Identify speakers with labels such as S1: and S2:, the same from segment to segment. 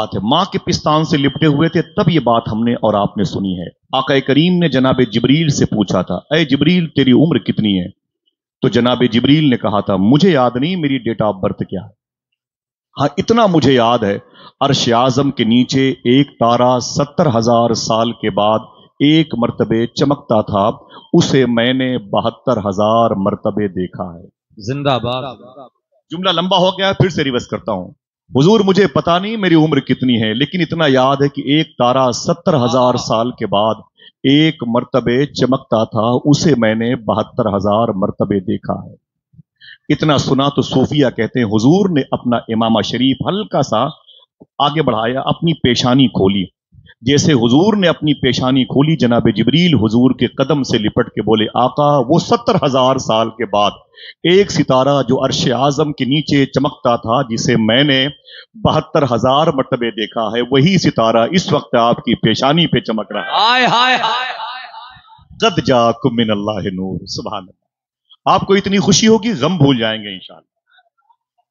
S1: बात है, माँ के पिस्तान से लिपटे हुए थे, तब ये बात हमने और आपने सुनी है। आका करीम ने जनाब जिब्रील से पूछा था, ऐ जिब्रील तेरी उम्र कितनी है? तो जनाब जिब्रील ने कहा था, मुझे याद नहीं मेरी डेट ऑफ बर्थ क्या है, हाँ इतना मुझे याद है, अर्श आजम के नीचे एक तारा 70,000 साल के बाद एक मर्तबे चमकता था, उसे मैंने 72,000 मर्तबे देखा है।
S2: जिंदाबाद।
S1: जुमला लंबा हो गया, फिर से रिवर्स करता हूं। हुजूर मुझे पता नहीं मेरी उम्र कितनी है, लेकिन इतना याद है कि एक तारा 70,000 साल के बाद एक मर्तबे चमकता था, उसे मैंने 72,000 मर्तबे देखा है। इतना सुना तो सूफिया कहते हैं हुजूर ने अपना इमामा शरीफ हल्का सा आगे बढ़ाया, अपनी पेशानी खोली। जैसे हुजूर ने अपनी पेशानी खोली, जनाब जिब्रील हुजूर के कदम से लिपट के बोले, आका वो 70,000 साल के बाद एक सितारा जो अर्श आजम के नीचे चमकता था, जिसे मैंने 72,000 मर्तबे देखा है, वही सितारा इस वक्त आपकी पेशानी पे चमक रहा है।
S2: हाय हाय
S1: कद जाकुम मिनल्लाहि नूर। सुभान अल्लाह। आपको इतनी खुशी होगी, गम भूल जाएंगे इंशाअल्लाह।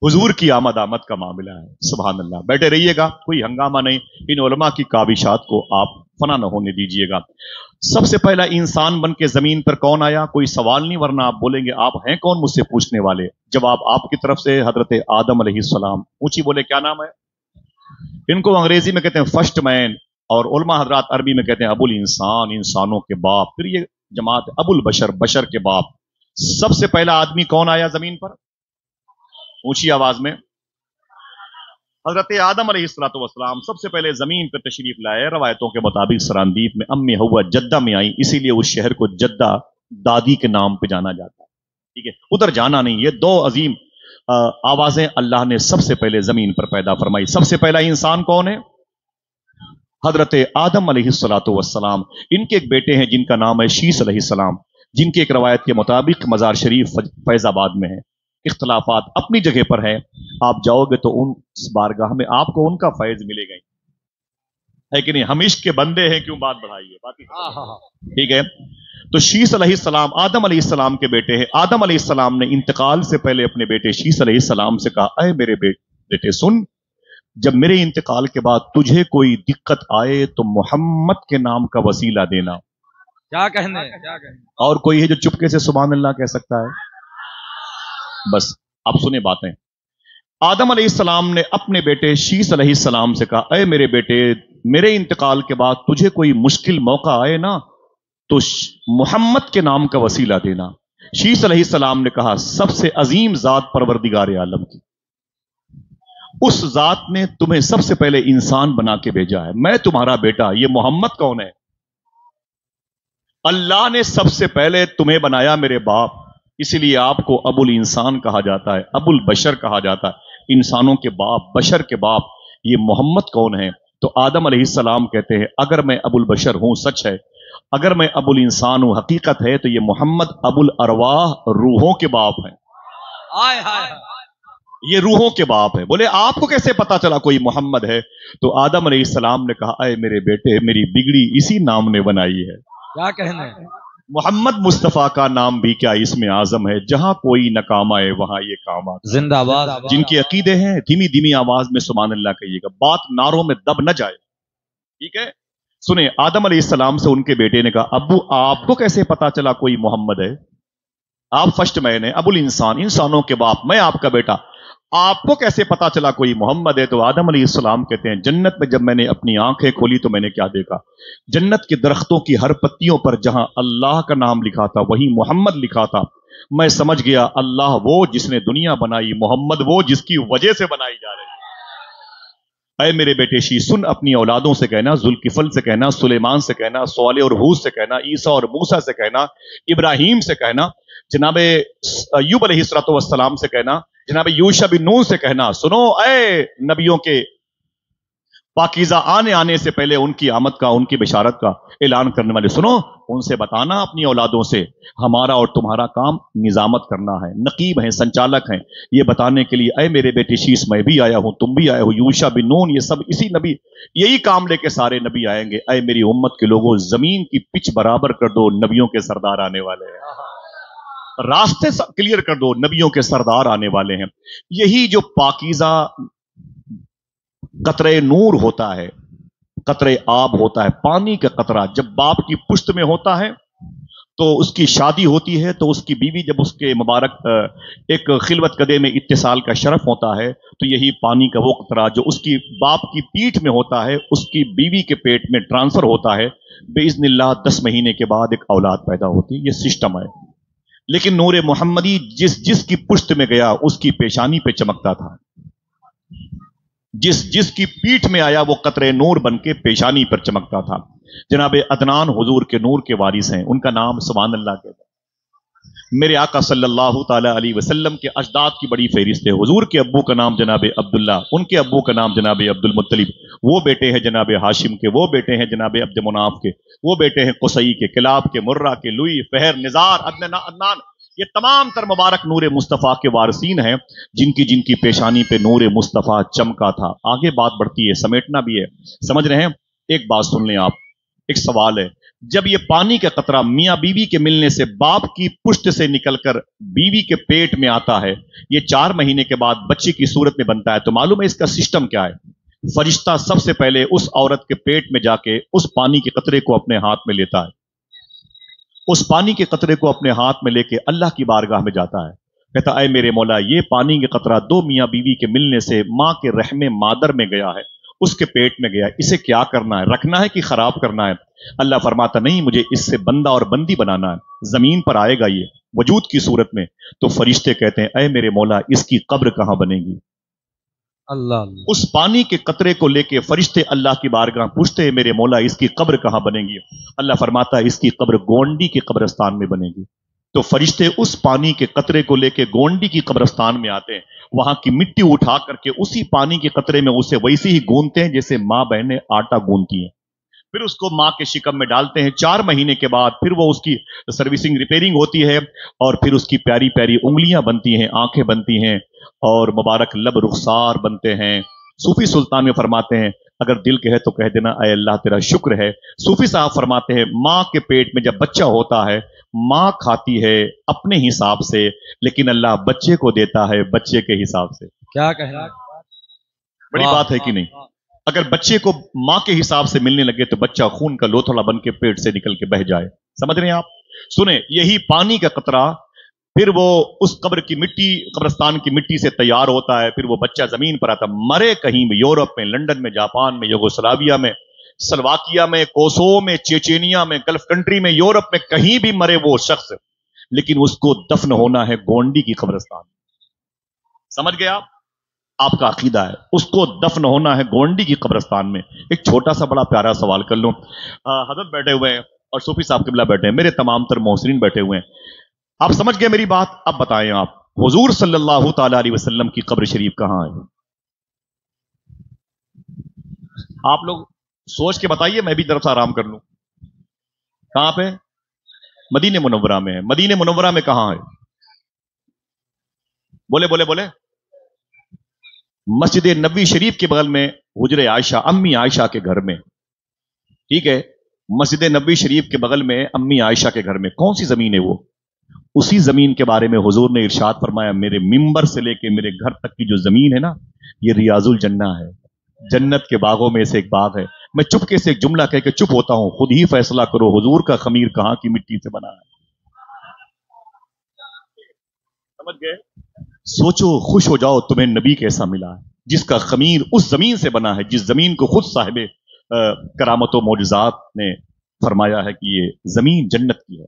S1: हुजूर की आमद आमद का मामला है। सुभान अल्लाह। बैठे रहिएगा, कोई हंगामा नहीं, इन उलमा की काविशात को आप फना न होने दीजिएगा। सबसे पहला इंसान बन के जमीन पर कौन आया? कोई सवाल नहीं, वरना आप बोलेंगे आप हैं कौन मुझसे पूछने वाले। जवाब आपकी तरफ से, हजरत आदम अलैहिस्सलाम। ऊंची बोले क्या नाम है? इनको अंग्रेजी में कहते हैं फर्स्ट मैन, और उलमा हजरात अरबी में कहते हैं अबुल इंसान, इंसानों के बाप। फिर ये जमात अबुल बशर, बशर के बाप। सबसे पहला आदमी कौन आया जमीन पर? ऊंची आवाज में। हजरत आदम अलैहिस्सलाम सबसे पहले जमीन पर तशरीफ लाए। रवायतों के मुताबिक सरांदीप में अम्मी हवा जद्दा में आई, इसीलिए उस शहर को जद्दा दादी के नाम पे जाना जाता है। ठीक है, उधर जाना नहीं। ये दो अजीम आवाजें अल्लाह ने सबसे पहले जमीन पर पैदा फरमाई। सबसे पहला इंसान कौन है? हजरत आदम अलैहिस्सलाम। इनके एक बेटे हैं जिनका नाम है शीस अलैहिस्सलाम, जिनकी एक रवायत के मुताबिक मजार शरीफ फैजाबाद में है। इख्तलाफात अपनी जगह पर है, आप जाओगे तो उन बारगाह में आपको उनका फैज मिलेगा, है कि नहीं? हम इश्क के बंदे हैं, क्यों बात बढ़ाइए, बाकी ठीक है। तो शीस अलैहिस्सलाम आदम अलैहिस्सलाम के बेटे हैं। आदम अलैहिस्सलाम ने इंतकाल से पहले अपने बेटे शीस अलैहिस्सलाम से कहा, अय मेरे बेटे सुन, जब मेरे इंतकाल के बाद तुझे कोई दिक्कत आए तो मोहम्मद के नाम का वसीला देना।
S2: क्या कहने?
S1: और कोई है जो चुपके से सुभान अल्लाह कह सकता है? बस आप सुने बातें। आदम अलैहिस्सलाम ने अपने बेटे शीस अलैहिस्सलाम से कहा, अय मेरे बेटे, मेरे इंतकाल के बाद तुझे कोई मुश्किल मौका आए ना तो मोहम्मद के नाम का वसीला देना। शीस अलैहिस्सलाम ने कहा, सबसे अजीम जात परवरदिगार आलम की, उस जात ने तुम्हें सबसे पहले इंसान बना के भेजा है, मैं तुम्हारा बेटा। ये मोहम्मद कौन है? अल्लाह ने सबसे पहले तुम्हें बनाया मेरे बाप, इसीलिए आपको अबुल इंसान कहा जाता है, अबुल बशर कहा जाता है, इंसानों के बाप, बशर के बाप। ये मोहम्मद कौन है? तो आदम अलैहिस्सलाम कहते हैं, अगर मैं अबुल बशर हूं, सच है, अगर मैं अबुल इंसान हूं, हकीकत है, तो ये मोहम्मद अबुल अरवाह, रूहों के बाप हैं।
S2: हाय हाय,
S1: ये रूहों के बाप है। बोले आपको कैसे पता चला कोई मोहम्मद है? तो आदम अलैहिस्सलाम ने कहा, अय मेरे बेटे, मेरी बिगड़ी इसी नाम ने बनाई है।
S2: क्या कहने?
S1: मोहम्मद मुस्तफा का नाम भी क्या इसमें आजम है, जहां कोई न काम आए वहां ये काम आता।
S2: जिंदाबाद।
S1: जिनके अकीदे हैं, धीमी धीमी आवाज में सुभान अल्लाह कहिएगा, बात नारों में दब न जाए। ठीक है, सुने। आदम अलैहिस्सलाम से उनके बेटे ने कहा, अब्बू आपको कैसे पता चला कोई मोहम्मद है? आप फर्स्ट मैन है, अबुल इंसान, इंसानों के बाप, मैं आपका बेटा, आपको कैसे पता चला कोई मोहम्मद है? तो आदम अलैहिस्सलाम कहते हैं, जन्नत में जब मैंने अपनी आंखें खोली तो मैंने क्या देखा? जन्नत के दरख्तों की हर पत्तियों पर जहां अल्लाह का नाम लिखा था, वहीं मोहम्मद लिखा था। मैं समझ गया, अल्लाह वो जिसने दुनिया बनाई, मोहम्मद वो जिसकी वजह से बनाई जा रही है। अय मेरे बेटे शी, सुन, अपनी औलादों से कहना, जुल्किफल से कहना, सुलेमान से कहना, सोले और हूद से कहना, ईसा और मूसा से कहना, इब्राहिम से कहना, जनाबे अय्यूब अलैहिस्सलाम से कहना, जनाब यूशा बिन नून से कहना, सुनो ऐ नबियों के पाकीज़ा आने से पहले उनकी आमद का, उनकी बिशारत का ऐलान करने वाले, सुनो, उनसे बताना अपनी औलादों से, हमारा और तुम्हारा काम निजामत करना है, नकीब हैं, संचालक हैं, ये बताने के लिए, ऐ मेरे बेटे शीस, मैं भी आया हूं, तुम भी आए हो, यूशा बिन नून, ये सब इसी नबी, यही काम लेके सारे नबी आएंगे। ऐ मेरी उम्मत के लोगों, जमीन की पिच बराबर कर दो, नबियों के सरदार आने वाले हैं, रास्ते क्लियर कर दो, नबियों के सरदार आने वाले हैं। यही जो पाकीज़ा कतरे नूर होता है, कतरे आब होता है। पानी का कतरा जब बाप की पुश्त में होता है तो उसकी शादी होती है, तो उसकी बीवी जब उसके मुबारक एक खिलवत कदे में इत्तिसाल का शरफ होता है, तो यही पानी का वो कतरा जो उसकी बाप की पीठ में होता है, उसकी बीवी के पेट में ट्रांसफर होता है, बेइज़्निल्लाह 10 महीने के बाद एक औलाद पैदा होती है। ये सिस्टम है। लेकिन नूर मोहम्मदी जिसकी पुश्त में गया उसकी पेशानी पे चमकता था, जिसकी पीठ में आया वो कतरे नूर बन के पेशानी पर चमकता था। जनाब अदनान हुजूर के नूर के वारिस हैं, उनका नाम सुभान अल्लाह के मेरे आका सल्लल्लाहु ताला अलैहि वसल्लम के अजदाद की बड़ी फहरिस्त है। हुजूर के अब्बू का नाम जनाब अब्दुल्ला, उनके अब्बू का नाम जनाब अब्दुल मुत्तलिब, वो बेटे हैं जनाब हाशिम के, वो बेटे हैं जनाब अब्द मुनाफ के, वो बेटे हैं कुसई के, किलाब के, मुर्रा के, लुई, फहर, निजार, अदनान। ये तमाम तर मुबारक नूर मुस्तफ़ा के वारसीन हैं, जिनकी जिनकी पेशानी पे नूर मुस्तफ़ा चमका था। आगे बात बढ़ती है, समेटना भी है, समझ रहे हैं। एक बात सुन लें आप, एक सवाल है, जब ये पानी का कतरा मियां बीवी के मिलने से बाप की पुश्त से निकलकर बीवी के पेट में आता है, ये 4 महीने के बाद बच्चे की सूरत में बनता है, तो मालूम है इसका सिस्टम क्या है? फरिश्ता सबसे पहले उस औरत के पेट में जाके उस पानी के कतरे को अपने हाथ में लेता है, उस पानी के कतरे को अपने हाथ में लेके अल्लाह की बारगाह में जाता है, कहता है मेरे मौला, ये पानी का कतरा 2 मियां बीवी के मिलने से मां के रहमे मादर में गया है, उसके पेट में गया, इसे क्या करना है? रखना है कि खराब करना है? अल्लाह फरमाता नहीं, मुझे इससे बंदा और बंदी बनाना है, जमीन पर आएगा ये वजूद की सूरत में। तो फरिश्ते कहते हैं, ऐ मेरे मौला, इसकी कब्र कहां बनेगी?
S2: अल्लाह।
S1: उस पानी के कतरे को लेके फरिश्ते अल्लाह की बारगाह पूछते हैं, मेरे मौला इसकी कब्र कहां बनेगी? अल्लाह फरमाता है, इसकी कब्र गोंडी के कब्रिस्तान में बनेगी। तो फरिश्ते उस पानी के कतरे को लेके गोंडी की कब्रिस्तान में आते हैं, वहां की मिट्टी उठा करके उसी पानी के कतरे में उसे वैसे ही गूंथते हैं जैसे मां बहनें आटा गूंथती हैं, फिर उसको मां के शिकम में डालते हैं। 4 महीने के बाद फिर वो उसकी सर्विसिंग रिपेयरिंग होती है, और फिर उसकी प्यारी प्यारी उंगलियां बनती हैं, आंखें बनती हैं, और मुबारक लब रुखसार बनते हैं। सूफी सुल्तान में फरमाते हैं, अगर दिल कहे तो कह देना, ऐ अल्लाह तेरा शुक्र है। सूफी साहब फरमाते हैं, मां के पेट में जब बच्चा होता है, मां खाती है अपने हिसाब से, लेकिन अल्लाह बच्चे को देता है बच्चे के हिसाब से।
S2: क्या कहना,
S1: बड़ी बात है कि नहीं? अगर बच्चे को मां के हिसाब से मिलने लगे तो बच्चा खून का लोथड़ा बन के पेट से निकल के बह जाए। समझ रहे हैं आप? सुने, यही पानी का कतरा फिर वो उस कब्र की मिट्टी, कब्रिस्तान की मिट्टी से तैयार होता है, फिर वो बच्चा जमीन पर आता, मरे कहीं भी, यूरोप में, लंदन में, जापान में, युगोस्लाविया में, स्लोवाकिया में, कोसोवो में, चेचेनिया में, गल्फ कंट्री में, यूरोप में, कहीं भी मरे वो शख्स, लेकिन उसको दफन होना है गोंडी की कब्रिस्तान। समझ गए आप? आपका अकीदा है, उसको दफन होना है गोंडी की कब्रिस्तान में। एक छोटा सा बड़ा प्यारा सवाल कर लूं, हजरत बैठे हुए हैं और सूफी साहब किबला बैठे हैं, मेरे तमाम तर मोहसिन बैठे हुए हैं, आप समझ गए मेरी बात? अब बताएं आप, हुजूर सल्लल्लाहु ताला अलैहि वसल्लम की कब्र शरीफ कहां है? आप लोग सोच के बताइए, मैं भी जरा सा आराम कर लूं। कहां पे? मदीने मुनव्वरा में है। मदीने मुनव्वरा में कहां है? बोले बोले बोले। मस्जिद नबी शरीफ के बगल में हुजरे आयशा, अम्मी आयशा के घर में, ठीक है? मस्जिद नबी शरीफ के बगल में अम्मी आयशा के घर में कौन सी जमीन है वो? उसी जमीन के बारे में हुजूर ने इरशाद फरमाया, मेरे मिंबर से लेके मेरे घर तक की जो जमीन है ना, ये रियाजुल जन्ना है, जन्नत के बागों में से एक बाग है। मैं चुपके से एक जुमला कह के चुप होता हूं, खुद ही फैसला करो, हुजूर का खमीर कहां की मिट्टी से बना है? समझ गए? सोचो, खुश हो जाओ, तुम्हें नबी कैसा मिला है, जिसका खमीर उस जमीन से बना है, जिस जमीन को खुद साहिबे करामत व मौजज़ात ने फरमाया है कि ये जमीन जन्नत की है।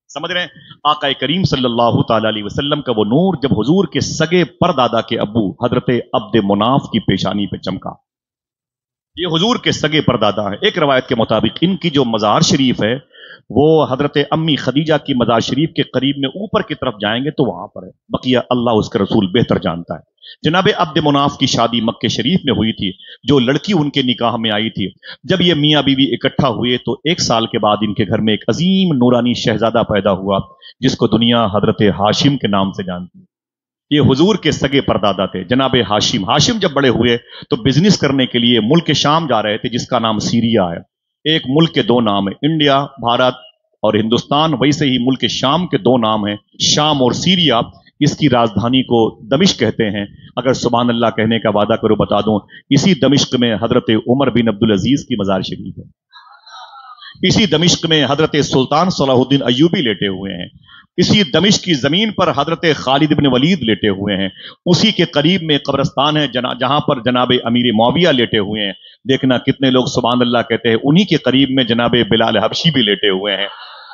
S1: समझ रहे हैं? आका करीम सल्लल्लाहु ताला अलैहि वसल्लम का वो नूर जब हुजूर के सगे परदादा के अब्बू हजरत अब्द मुनाफ की पेशानी पे चमका, ये हुजूर के सगे परदादा है। एक रवायत के मुताबिक इनकी जो मज़ार शरीफ है वो हजरत अम्मी खदीजा की मज़ार शरीफ के करीब में ऊपर की तरफ जाएंगे तो वहां पर है, बकिया अल्लाह उसके रसूल बेहतर जानता है। जनाब अब्द मुनाफ की शादी मक्के शरीफ में हुई थी, जो लड़की उनके निकाह में आई थी। जब ये मियाँ बीवी इकट्ठा हुए तो 1 साल के बाद इनके घर में एक अजीम नूरानी शहजादा पैदा हुआ, जिसको दुनिया हजरत हाशिम के नाम से जानती है। ये हुजूर के सगे परदादा थे, जनाब हाशिम। हाशिम जब बड़े हुए तो बिजनेस करने के लिए मुल्क शाम जा रहे थे, जिसका नाम सीरिया है। एक मुल्क के 2 नाम है, इंडिया, भारत और हिंदुस्तान, वैसे ही मुल्क शाम के 2 नाम हैं, शाम और सीरिया। इसकी राजधानी को दमिश्क कहते हैं। अगर सुभान अल्लाह कहने का वादा करो बता दूं, इसी दमिश्क में हजरत उमर बिन अब्दुल अजीज की मजार शरीफ है। इसी दमिश्क में हजरत सुल्तान सलाहुद्दीन अय्यूबी लेटे हुए हैं। इसी दमिश्क की जमीन पर हजरत खालिद इब्न वलीद लेटे हुए हैं। उसी के करीब में कब्रस्तान है जहां पर जनाब अमीर मुआविया लेटे हुए हैं। देखना कितने लोग सुभान अल्लाह कहते हैं। उन्हीं के करीब में जनाब बिलाल हबशी भी लेटे हुए हैं।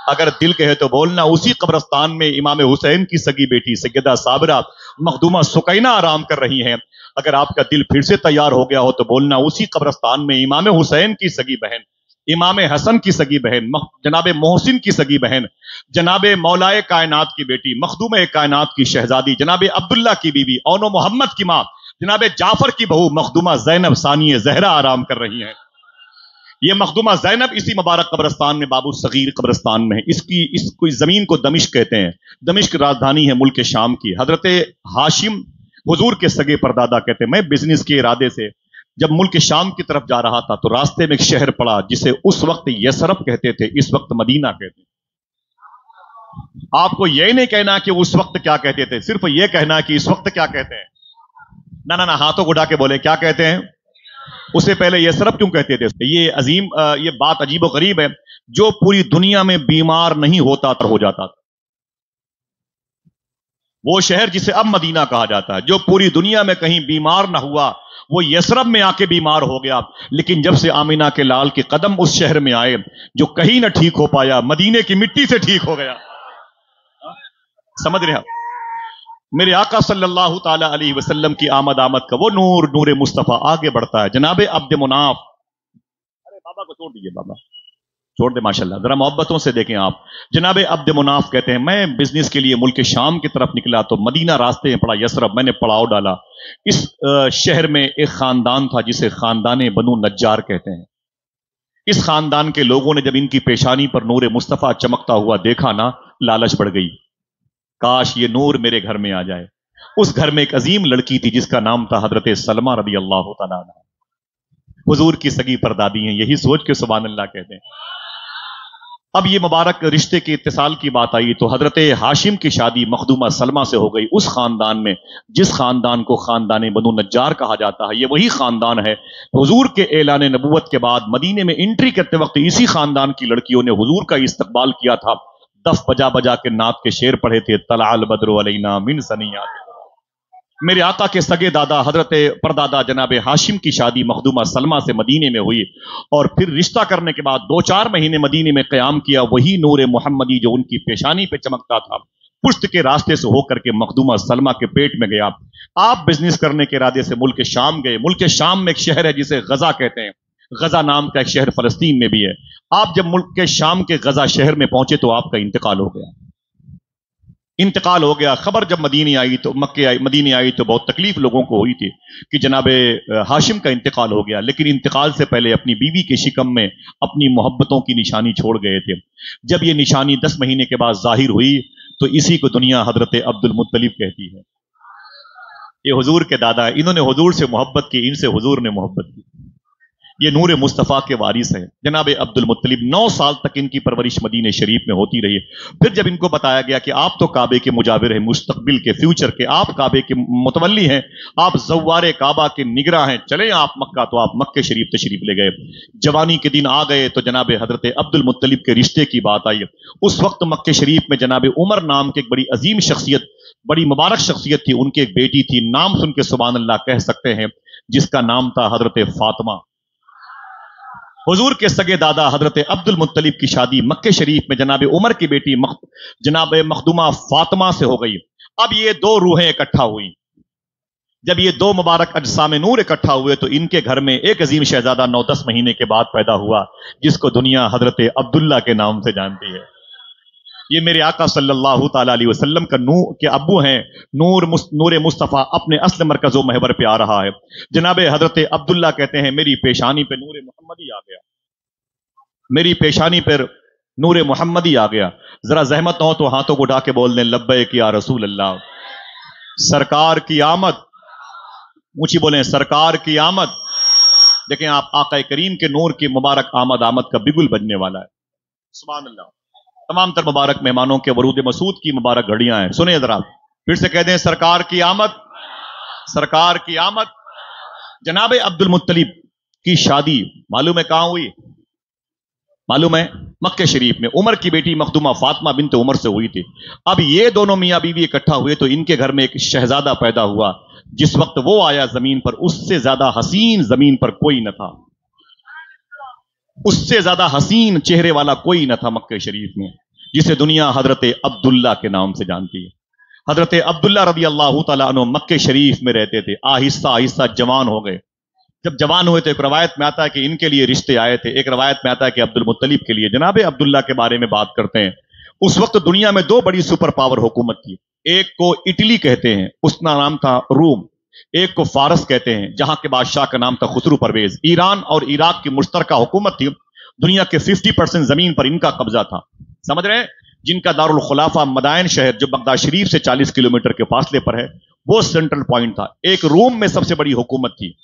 S1: अगर दिल कहे तो बोलना, उसी कब्रस्तान में इमाम हुसैन की सगी बेटी सैयदा साबरा मखदूमा सुकैना आराम कर रही हैं। अगर आपका दिल फिर से तैयार हो गया हो तो बोलना, उसी कब्रस्तान में इमाम हुसैन की सगी बहन, इमाम हसन की सगी बहन, जनाब मोहसिन की सगी बहन, जनाब मौलाए कायनात की बेटी, मखदूम कायनात की शहजादी, जनाब अब्दुल्ला की बीवी, औनो मोहम्मद की माँ, जनाब जाफर की बहू मखदूमा जैनब सानिय जहरा आराम कर रही हैं। ये मखदूमा जैनब इसी मुबारक कब्रस्तान में, बाबू सगीर कब्रस्तान में है। इसको जमीन को दमिश्क कहते हैं। दमिश्क राजधानी है मुल्क शाम की। हजरत हाशिम हुजूर के सगे परदादा कहते हैं, मैं बिजनेस के इरादे से जब मुल्क शाम की तरफ जा रहा था तो रास्ते में एक शहर पड़ा जिसे उस वक्त यसरफ कहते थे, इस वक्त मदीना कहते हैं। आपको यह नहीं कहना कि उस वक्त क्या कहते थे, सिर्फ यह कहना कि इस वक्त क्या कहते हैं। ना ना ना, हाथों को उठा के बोले क्या कहते हैं। उससे पहले यसरफ क्यों कहते थे। ये बात अजीब और गरीब है। जो पूरी दुनिया में बीमार नहीं होता तो हो जाता था, वो शहर जिसे अब मदीना कहा जाता है, जो पूरी दुनिया में कहीं बीमार ना हुआ, वो यसरब में आके बीमार हो गया। लेकिन जब से आमिना के लाल के कदम उस शहर में आए, जो कहीं ना ठीक हो पाया, मदीने की मिट्टी से ठीक हो गया। समझ रहे हैं मेरे आका सल्लल्लाहु ताला अलैहि वसल्लम की आमद का वो नूर, नूर मुस्तफा आगे बढ़ता है। जनाबे अब्द मुनाफ, अरे बाबा को छोड़ दीजिए, बाबा छोड़ दे माशाल्लाह, जरा मोहब्बतों से देखें आप। जनाबे अब्द मुनाफ कहते हैं, मैं बिजनेस के लिए मुल्क शाम की तरफ निकला तो मदीना रास्ते में पड़ा यसरब, मैंने पड़ाव डाला। इस शहर में एक खानदान था जिसे खानदान बनु नज्जार कहते हैं। इस खानदान के लोगों ने जब इनकी पेशानी पर नूर मुस्तफा चमकता हुआ देखा ना, लालच बढ़ गई, काश ये नूर मेरे घर में आ जाए। उस घर में एक अजीम लड़की थी जिसका नाम था हजरत सलमा रदी अल्लाह तआला अन्हा। हुजूर की सगी परदादी हैं। यही सोच के सुभान अल्लाह कहते हैं। अब ये मुबारक रिश्ते के इत्तिसाल की बात आई तो हजरत हाशिम की शादी मखदूमा सलमा से हो गई, उस खानदान में जिस खानदान को खानदान बनु नज्जार कहा जाता है। ये वही खानदान है हुजूर के ऐलान नबुवत के बाद मदीने में एंट्री करते वक्त इसी खानदान की लड़कियों ने हुजूर का इस्तकबाल किया था। दफ बजा बजा के नात के शेर पढ़े थे, तलाल बद्र अलैना मिन सनियात। मेरे आका के सगे दादा हजरत परदादा जनाब हाशिम की शादी मखदूमा सलमा से मदीने में हुई, और फिर रिश्ता करने के बाद 2-4 महीने मदीने में क़याम किया। वही नूर मोहम्मदी जो उनकी पेशानी पे चमकता था, पुश्त के रास्ते से होकर के मखदूमा सलमा के पेट में गया। आप बिजनेस करने के इरादे से मुल्क शाम गए। मुल्क शाम में एक शहर है जिसे गजा कहते हैं। गजा नाम का एक शहर फलस्तीन में भी है। आप जब मुल्क के शाम के गजा शहर में पहुंचे तो आपका इंतकाल हो गया। इंतकाल हो गया। खबर जब मदीने आई तो बहुत तकलीफ लोगों को हुई थी कि जनाबे हाशिम का इंतकाल हो गया। लेकिन इंतकाल से पहले अपनी बीवी के शिकम में अपनी मोहब्बतों की निशानी छोड़ गए थे। जब ये निशानी 10 महीने के बाद जाहिर हुई तो इसी को दुनिया हजरत अब्दुल मुत्तलिब कहती है। ये हुजूर के दादा, इन्होंने हुजूर से मोहब्बत की, इनसे हुजूर ने मोहब्बत की। ये नूर मुस्तफ़ा के वारिस हैं जनाब अब्दुल मुत्तलिब। 9 साल तक इनकी परवरिश मदीने शरीफ में होती रही। फिर जब इनको बताया गया कि आप तो काबे के मुजाविर हैं, मुस्तकबिल के, फ्यूचर के, आप काबे के मुतवल्ली हैं, आप ज़व्वारे काबा के निगरां हैं, चले आप मक्का, तो आप मक्के शरीफ तशरीफ ले गए। जवानी के दिन आ गए तो जनाब हजरत अब्दुल मुत्तलिब के रिश्ते की बात आई। उस वक्त मक्के शरीफ में जनाब उमर नाम के एक बड़ी अजीम शख्सियत, बड़ी मुबारक शख्सियत थी। उनकी एक बेटी थी, नाम सुन के सुभान अल्लाह कह सकते हैं, जिसका नाम था हजरत फातिमा। हुजूर के सगे दादा हजरत अब्दुल मुत्तलिब की शादी मक्के शरीफ में जनाब उमर की बेटी जनाब मखदूमा फातिमा से हो गई। अब ये 2 रूहें इकट्ठा हुई। जब ये 2 मुबारक अजसाम नूर इकट्ठा हुए तो इनके घर में एक अजीम शहजादा 9-10 महीने के बाद पैदा हुआ, जिसको दुनिया हजरत अब्दुल्ला के नाम से जानती है। ये मेरे आका सल्लल्लाहु ताला अलैहि वसल्लम का नूर के अब्बू हैं। नूर मुस्तफ़ा अपने असल मरकज़ व महवर पे आ रहा है। जनाब हजरत अब्दुल्ला कहते हैं, मेरी पेशानी पे नूर मोहम्मदी आ गया, मेरी पेशानी पर नूर मोहम्मदी आ गया। जरा जहमत हो तो हाथों को उठा के बोल दें, लब्बैक या रसूल अल्लाह। सरकार की आमद, ऊंची बोलें, सरकार की आमद। देखें आप, आका करीम के नूर की मुबारक आमद का बिगुल बजने वाला है। सुभान अल्लाह। तमाम तर मुबारक मेहमानों के वरूद मसूद की मुबारक घड़ियां हैं। सुने जरा, फिर से कह दें सरकार की आमद, सरकार की आमद। जनाब अब्दुल मुत्तलिब की शादी मालूम है कहां हुई? मालूम है? मक्के शरीफ में। उमर की बेटी मखदूमा फातिमा बिनत उमर से हुई थी। अब ये दोनों मियां बीवी इकट्ठा हुए तो इनके घर में एक शहजादा पैदा हुआ। जिस वक्त वो आया जमीन पर, उससे ज्यादा हसीन जमीन पर कोई न था, उससे ज्यादा हसीन चेहरे वाला कोई न था मक्के शरीफ में, जिसे दुनिया हजरत अब्दुल्ला के नाम से जानती है। हजरत अब्दुल्ला रदी अल्लाह तआला अन्हु मक्के शरीफ में रहते थे। आहिस्ता आहिस्ता जवान हो गए। जब जवान हुए तो एक रवायत में आता है कि इनके लिए रिश्ते आए थे, एक रवायत में आता है कि अब्दुल मुत्तलिब के लिए। जनाब अब्दुल्ला के बारे में बात करते हैं। उस वक्त दुनिया में दो बड़ी सुपर पावर हुकूमत थी। एक को इटली कहते हैं, उसका नाम था रूम। एक को फारस कहते हैं, जहां के बादशाह का नाम था खुसरू परवेज। ईरान और इराक की मुश्तरका हुकूमत थी। दुनिया के 50% जमीन पर इनका कब्जा था। समझ रहे हैं? जिनका दारुल खुलाफा मदायन शहर जो बगदाद शरीफ से 40 किलोमीटर के फासले पर है, वो सेंट्रल पॉइंट था। एक रोम में सबसे बड़ी हुकूमत थी,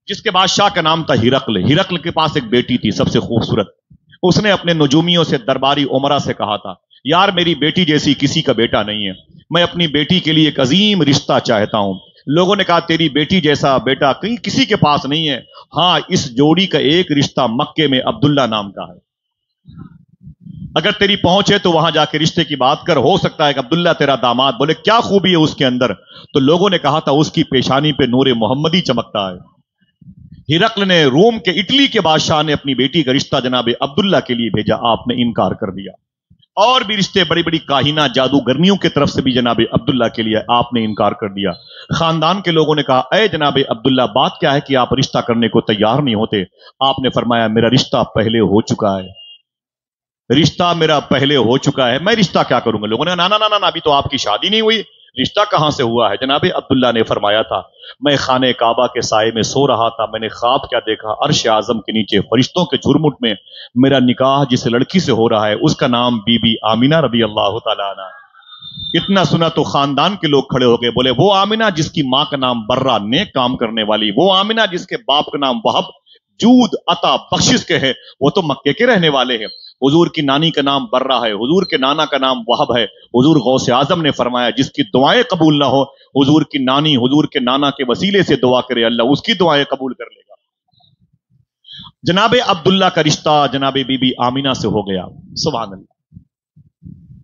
S1: जिसके बादशाह का नाम था हिरकल। हिरकल के पास एक बेटी थी सबसे खूबसूरत। उसने अपने नजूमियों से, दरबारी उमरा से कहा था, यार मेरी बेटी जैसी किसी का बेटा नहीं है, मैं अपनी बेटी के लिए एक अजीम रिश्ता चाहता हूं। लोगों ने कहा तेरी बेटी जैसा बेटा कहीं किसी के पास नहीं है। हाँ, इस जोड़ी का एक रिश्ता मक्के में अब्दुल्ला नाम का है। अगर तेरी पहुंच है तो वहां जाके रिश्ते की बात कर, हो सकता है कि अब्दुल्ला तेरा दामाद। बोले क्या खूबी है उसके अंदर? तो लोगों ने कहा था उसकी पेशानी पे नूरे मोहम्मदी चमकता है। हिरकल ने, रोम के, इटली के बादशाह ने अपनी बेटी का रिश्ता जनाब अब्दुल्ला के लिए भेजा। आपने इनकार कर दिया। और भी रिश्ते बड़ी बड़ी काहिना जादूगरनियों की तरफ से भी जनाब अब्दुल्ला के लिए आपने इनकार कर दिया। खानदान के लोगों ने कहा, ऐ जनाब अब्दुल्ला, बात क्या है कि आप रिश्ता करने को तैयार नहीं होते? आपने फरमाया मेरा रिश्ता पहले हो चुका है, रिश्ता मेरा पहले हो चुका है, मैं रिश्ता क्या करूंगा? लोगों ने ना ना ना ना, अभी तो आपकी शादी नहीं हुई, रिश्ता कहां से हुआ है? जनाब अब्दुल्ला ने फरमाया था, मैं खाने काबा के साए में सो रहा था, मैंने ख्वाब क्या देखा, अर्श आजम के नीचे फरिश्तों के झुरमुट में मेरा निकाह जिस लड़की से हो रहा है उसका नाम बीबी आमिना रदी अल्लाह तआला अन्हा। इतना सुना तो खानदान के लोग खड़े हो गए। बोले वो आमिना जिसकी मां का नाम बर्रा, नेक काम करने वाली, वो आमिना जिसके बाप का नाम वहब, जूद अता बख्शिश के है, वो तो मक्के के रहने वाले हैं। हुजूर की नानी का नाम बर्रा है, हुजूर के नाना का नाम वहब है। हुजूर गौसे आजम ने फरमाया जिसकी दुआएं कबूल ना हो, हुजूर की नानी हुजूर के नाना के वसीले से दुआ करे, अल्लाह उसकी दुआएं कबूल कर लेगा। जनाब अब्दुल्ला का रिश्ता जनाब बीबी आमिना से हो गया। सुभान अल्लाह।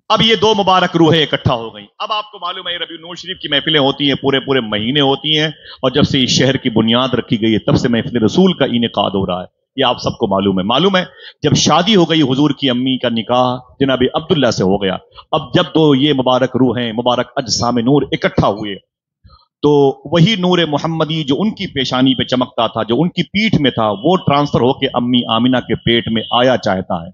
S1: अब ये दो मुबारक रूहें इकट्ठा हो गई। अब आपको मालूम है रबी नूर शरीफ की महफिलें होती हैं, पूरे पूरे महीने होती हैं, और जब से इस शहर की बुनियाद रखी गई है तब से महफिल रसूल का इनेकाद हो रहा है। ये आप सबको मालूम है। मालूम है जब शादी हो गई हुजूर की अम्मी का निकाह जनाब अब्दुल्ला से हो गया। अब जब दो ये मुबारक रूहें, मुबारक अजसाम नूर इकट्ठा हुए, तो वही नूर मोहम्मदी जो उनकी पेशानी पे चमकता था, जो उनकी पीठ में था, वो ट्रांसफर होकर अम्मी आमिना के पेट में आया चाहता है।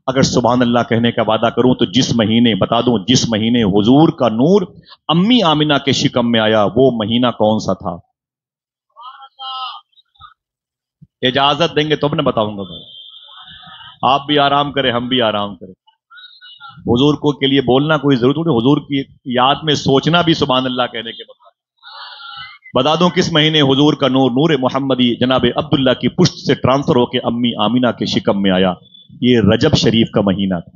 S1: अगर सुभान अल्लाह कहने का वादा करूं तो जिस महीने, बता दूं, जिस महीने हुजूर का नूर अम्मी आमिना के शिकम में आया, वो महीना कौन सा था? इजाजत देंगे तो मैं बताऊंगा भाई। आप भी आराम करें, हम भी आराम करें। हुजूर को के लिए बोलना कोई जरूरत नहीं, हुजूर की याद में सोचना भी सुभान अल्लाह कहने के बाद। बता दूं किस महीने हुजूर का नूर, नूर मोहम्मदी जनाब अब्दुल्ला की पुश्त से ट्रांसफर होकर अम्मी आमिना के शिकम में आया। ये रजब शरीफ का महीना था।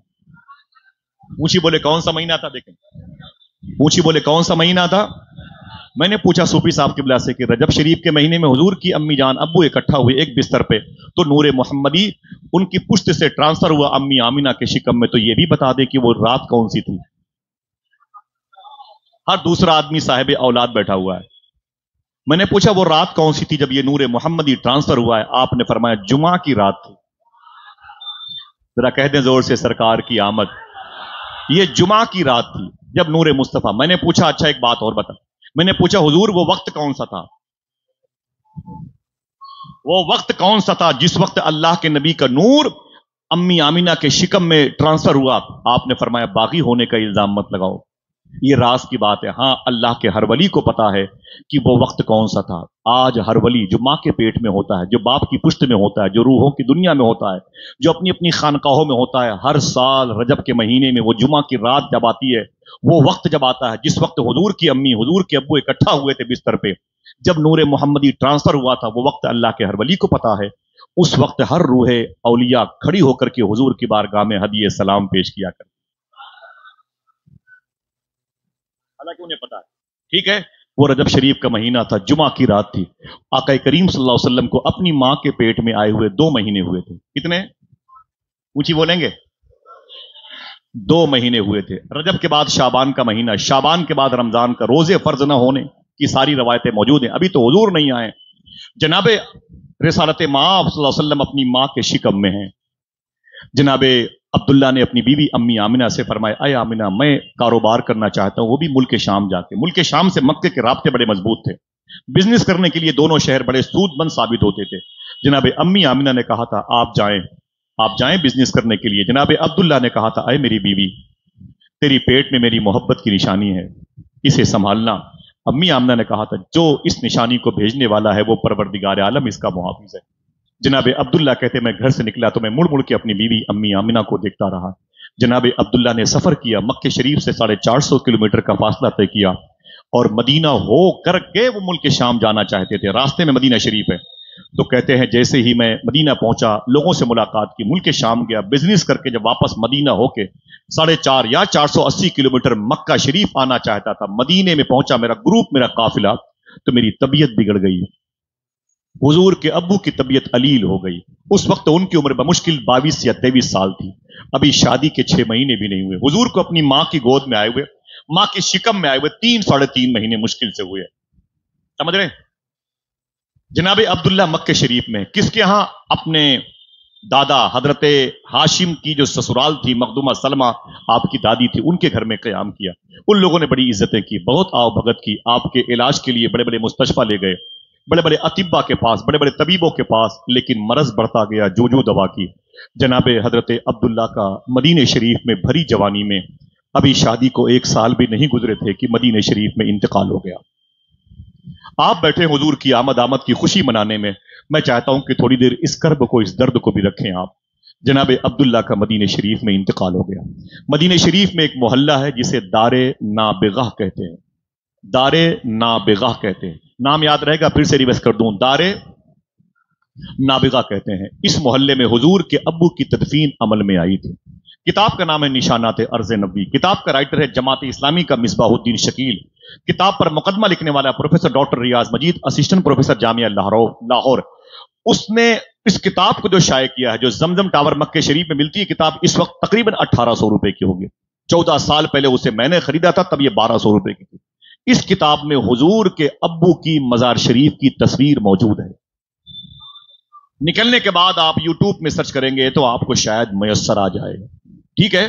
S1: पूछी बोले कौन सा महीना था? देखें, पूछी बोले कौन सा महीना था? मैंने पूछा सूफी साहब की बिला से कि रजब शरीफ के महीने में हुजूर की अम्मी जान अब्बू इकट्ठा हुए एक बिस्तर पे, तो नूर मोहम्मदी उनकी पुश्त से ट्रांसफर हुआ अम्मी आमिना के शिकम में, तो ये भी बता दे कि वो रात कौन सी थी। हर दूसरा आदमी साहिब औलाद बैठा हुआ है। मैंने पूछा वो रात कौन सी थी जब ये नूर मोहम्मदी ट्रांसफर हुआ है? आपने फरमाया जुमा की रात थी। जरा कह दें जोर से, सरकार की आमद। ये जुमा की रात थी जब नूर मुस्तफा। मैंने पूछा अच्छा एक बात और बता। मैंने पूछा हुजूर वो वक्त कौन सा था? वो वक्त कौन सा था जिस वक्त अल्लाह के नबी का नूर अम्मी आमिना के शिकम में ट्रांसफर हुआ? आपने फरमाया बागी होने का इल्जाम मत लगाओ, ये राज की बात है। हाँ, अल्लाह के हर वली को पता है कि वो वक्त कौन सा था। आज हर वली जो माँ के पेट में होता है, जो बाप की पुश्त में होता है, जो रूहों की दुनिया में होता है, जो अपनी अपनी खानकाहों में होता है, हर साल रजब के महीने में वो जुमा की रात जब आती है, वो वक्त जब आता है जिस वक्त हुजूर की अम्मी, हुजूर के अब्बू इकट्ठा हुए थे बिस्तर पे, जब नूर मोहम्मदी ट्रांसफर हुआ था, वो वक्त अल्लाह के हर वली को पता है। उस वक्त हर रूहे औलिया खड़ी होकर के हुजूर की बारगाह में हदिये सलाम पेश किया कर। हालांकि उन्हें पता है, ठीक है। वो रजब शरीफ का महीना था, जुमा की रात थी। आका करीम सल्लल्लाहु अलैहि वसल्लम को अपनी मां के पेट में आए हुए 2 महीने हुए थे। कितने? ऊंची बोलेंगे। 2 महीने हुए थे। रजब के बाद शाबान का महीना, शाबान के बाद रमजान का। रोजे फर्ज न होने की सारी रवायतें मौजूद हैं। अभी तो हुजूर नहीं आए। जनाबे रिसालत मां सल्लल्लाहु अलैहि वसल्लम अपनी मां के शिकम में हैं। जनाबे अब्दुल्ला ने अपनी बीवी अम्मी आमिना से फरमाया, अय आमिना, मैं कारोबार करना चाहता हूं, वो भी मुल्क शाम जाके। मुल्क शाम से मक्के के राब्ते बड़े मजबूत थे। बिजनेस करने के लिए दोनों शहर बड़े सूदमंद साबित होते थे। जनाबे अम्मी आमिना ने कहा था, आप जाएं बिजनेस करने के लिए। जनाबे अब्दुल्ला ने कहा था, अय मेरी बीवी, तेरी पेट में मेरी मोहब्बत की निशानी है, इसे संभालना। अम्मी आमिना ने कहा था, जो इस निशानी को भेजने वाला है वो परवरदिगार आलम इसका मुहाफिज है। जनाबे अब्दुल्ला कहते, मैं घर से निकला तो मैं मुड़ मुड़ के अपनी बीवी अम्मी आमिना को देखता रहा। जनाबे अब्दुल्ला ने सफर किया, मक्के शरीफ से 450 किलोमीटर का फासला तय किया और मदीना हो करके वो मुल्क शाम जाना चाहते थे। रास्ते में मदीना शरीफ है। तो कहते हैं जैसे ही मैं मदीना पहुंचा, लोगों से मुलाकात की, मुल्क शाम गया, बिजनेस करके जब वापस मदीना होके 450 या 480 किलोमीटर मक्का शरीफ आना चाहता था, मदीने में पहुंचा मेरा ग्रुप, मेरा काफिला, तो मेरी तबीयत बिगड़ गई। हुजूर के अब्बू की तबीयत अलील हो गई। उस वक्त उनकी उम्र बमुश्किल 22 या 23 साल थी। अभी शादी के 6 महीने भी नहीं हुए। हुजूर को अपनी मां की गोद में आए हुए, मां की शिकम में आए हुए 3-3.5 महीने मुश्किल से हुए। समझ रहे? जनाबे अब्दुल्ला मक्के शरीफ में किसके यहां? अपने दादा हजरत हाशिम की जो ससुराल थी, मखदूमा सलमा आपकी दादी थी, उनके घर में क़याम किया। उन लोगों ने बड़ी इज्जतें की, बहुत आओ भगत की। आपके इलाज के लिए बड़े बड़े मुस्तशफा ले गए, बड़े बड़े अतिब्बा के पास, बड़े बड़े तबीबों के पास, लेकिन मरज बढ़ता गया जो जो दवा की। जनाबे हजरत अब्दुल्ला का मदीने शरीफ में भरी जवानी में, अभी शादी को 1 साल भी नहीं गुजरे थे कि मदीने शरीफ में इंतकाल हो गया। आप बैठे हुजूर की आमद की खुशी मनाने में, मैं चाहता हूं कि थोड़ी देर इस कर्ब को, इस दर्द को भी रखें आप। जनाबे अब्दुल्ला का मदीने शरीफ में इंतकाल हो गया। मदीने शरीफ में एक मोहल्ला है जिसे दारे नाबिगाह कहते हैं। दारे नाबिगाह कहते हैं, नाम याद रहेगा, फिर से रिवर्स कर दूं, दारे नाबिगा कहते हैं। इस मोहल्ले में हुजूर के अब्बू की तदफीन अमल में आई थी। किताब का नाम है निशानात अर्ज़ नबी। किताब का राइटर है जमात इस्लामी का मिसबाहुद्दीन शकील। किताब पर मुकदमा लिखने वाला प्रोफेसर डॉक्टर रियाज मजीद, असिस्टेंट प्रोफेसर जामिया लाहौर। उसने इस किताब को जो शाये किया है, जो जमजम टावर मक्के शरीफ में मिलती है किताब, इस वक्त तकरीबन 1800 रुपए की होगी। 14 साल पहले उसे मैंने खरीदा था, तब ये 1200 रुपए की थी। इस किताब में हुजूर के अब्बू की मजार शरीफ की तस्वीर मौजूद है। निकलने के बाद आप यूट्यूब में सर्च करेंगे तो आपको शायद मयसर आ जाएगा। ठीक है,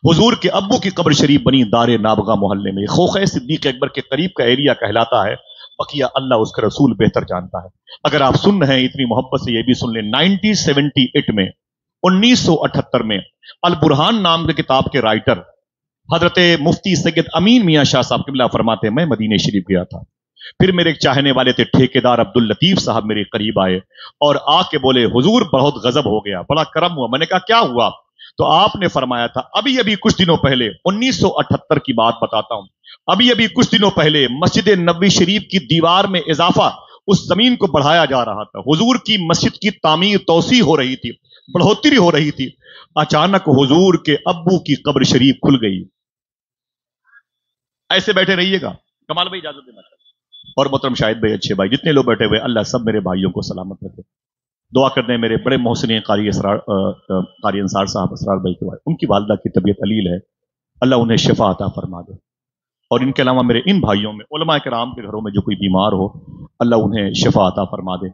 S1: हुजूर के अब्बू की कब्र शरीफ बनी दारे नाबगा मोहल्ले में। खोखे सिद्दीक अकबर के करीब का एरिया कहलाता है। बकिया अल्लाह उसका रसूल बेहतर जानता है। अगर आप सुन रहे हैं इतनी मोहब्बत से, यह भी सुन लें, 1978 में, 1978 में अल बुरहान नाम के किताब के राइटर हजरत मुफ्ती सैयद अमीन मियां शाह साहब किबला फरमाते हैं, मैं मदीने शरीफ गया था। फिर मेरे एक चाहने वाले थे ठेकेदार अब्दुल लतीफ साहब मेरे करीब आए और आके बोले, हुजूर बहुत गजब हो गया, बड़ा करम हुआ। मैंने कहा क्या हुआ? तो आपने फरमाया था, अभी अभी कुछ दिनों पहले, 1978 की बात बताता हूं, अभी अभी कुछ दिनों पहले मस्जिद नबवी शरीफ की दीवार में इजाफा, उस जमीन को बढ़ाया जा रहा था। हुजूर की मस्जिद की तामीर तौसी हो रही थी, बढ़ोतरी हो रही थी। अचानक हुजूर के अब्बू की कब्र शरीफ खुल गई। ऐसे बैठे रहिएगा। कमाल भाई इजाजत देना और मोहतरम शाहिद भाई, अच्छे भाई, जितने लोग बैठे हुए, अल्लाह सब मेरे भाइयों को सलामत रखे। दुआ करते हैं मेरे बड़े मोहसिन कारी अंसार साहब असरार भाई के बाद, उनकी वालदा की तबीयत अलील है, अल्लाह उन्हें शिफा अता फरमा दे। और इनके अलावा मेरे इन भाइयों में, उलमा किराम के घरों में जो कोई बीमार हो, अल्लाह उन्हें शिफा अता फरमा दे।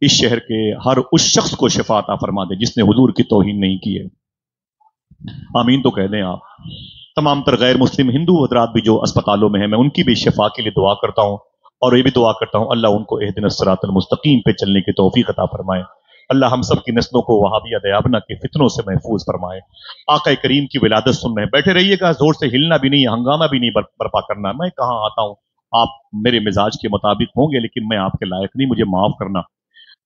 S1: इस शहर के हर उस शख्स को शिफा अता फरमा दे जिसने हुजूर की तौहीन नहीं की है। आमीन तो कह दें आप। तमाम तर गैर मुस्लिम हिंदू हजरात भी जो अस्पतालों में हैं, मैं उनकी भी शिफा के लिए दुआ करता हूँ और ये भी दुआ करता हूँ अल्लाह उनको इहदिनस सिरातल मुस्तकीम पे चलने की तौफीक अता फरमाए। अल्लाह हम सब की नस्लों को वहाबिया दयाबना के फितनों से महफूज फरमाए। आका करीम की विलादत सुन रहे हैं, बैठे रहिएगा, जोर से हिलना भी नहीं, हंगामा भी नहीं बर्पा करना। मैं कहाँ आता हूँ, आप मेरे मिजाज के मुताबिक होंगे, लेकिन मैं आपके लायक नहीं, मुझे माफ करना।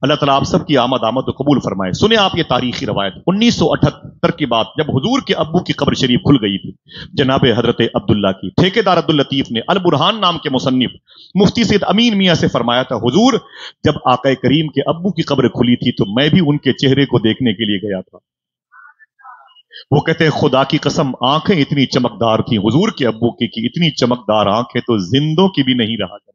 S1: अल्लाह ताला आप सब की आमद कबूल फरमाए। सुने आप ये तारीखी रवायत, 1978 की बात, जब हुजूर के अब्बू की कब्र शरीफ खुल गई थी जनाब हजरत अब्दुल्ला की। ठेकेदार अब्दुल लतीफ ने अल बुरहान नाम के मुसन्निफ मुफ्ती सैयद अमीन मियां से फरमाया था, हुजूर जब आका करीम के अब्बू की कब्र खुली थी तो मैं भी उनके चेहरे को देखने के लिए गया था। वो कहते हैं खुदा की कसम आंखें इतनी चमकदार थी हुजूर के अब्बू की इतनी चमकदार आंखें तो जिंदों की भी नहीं रहा करती।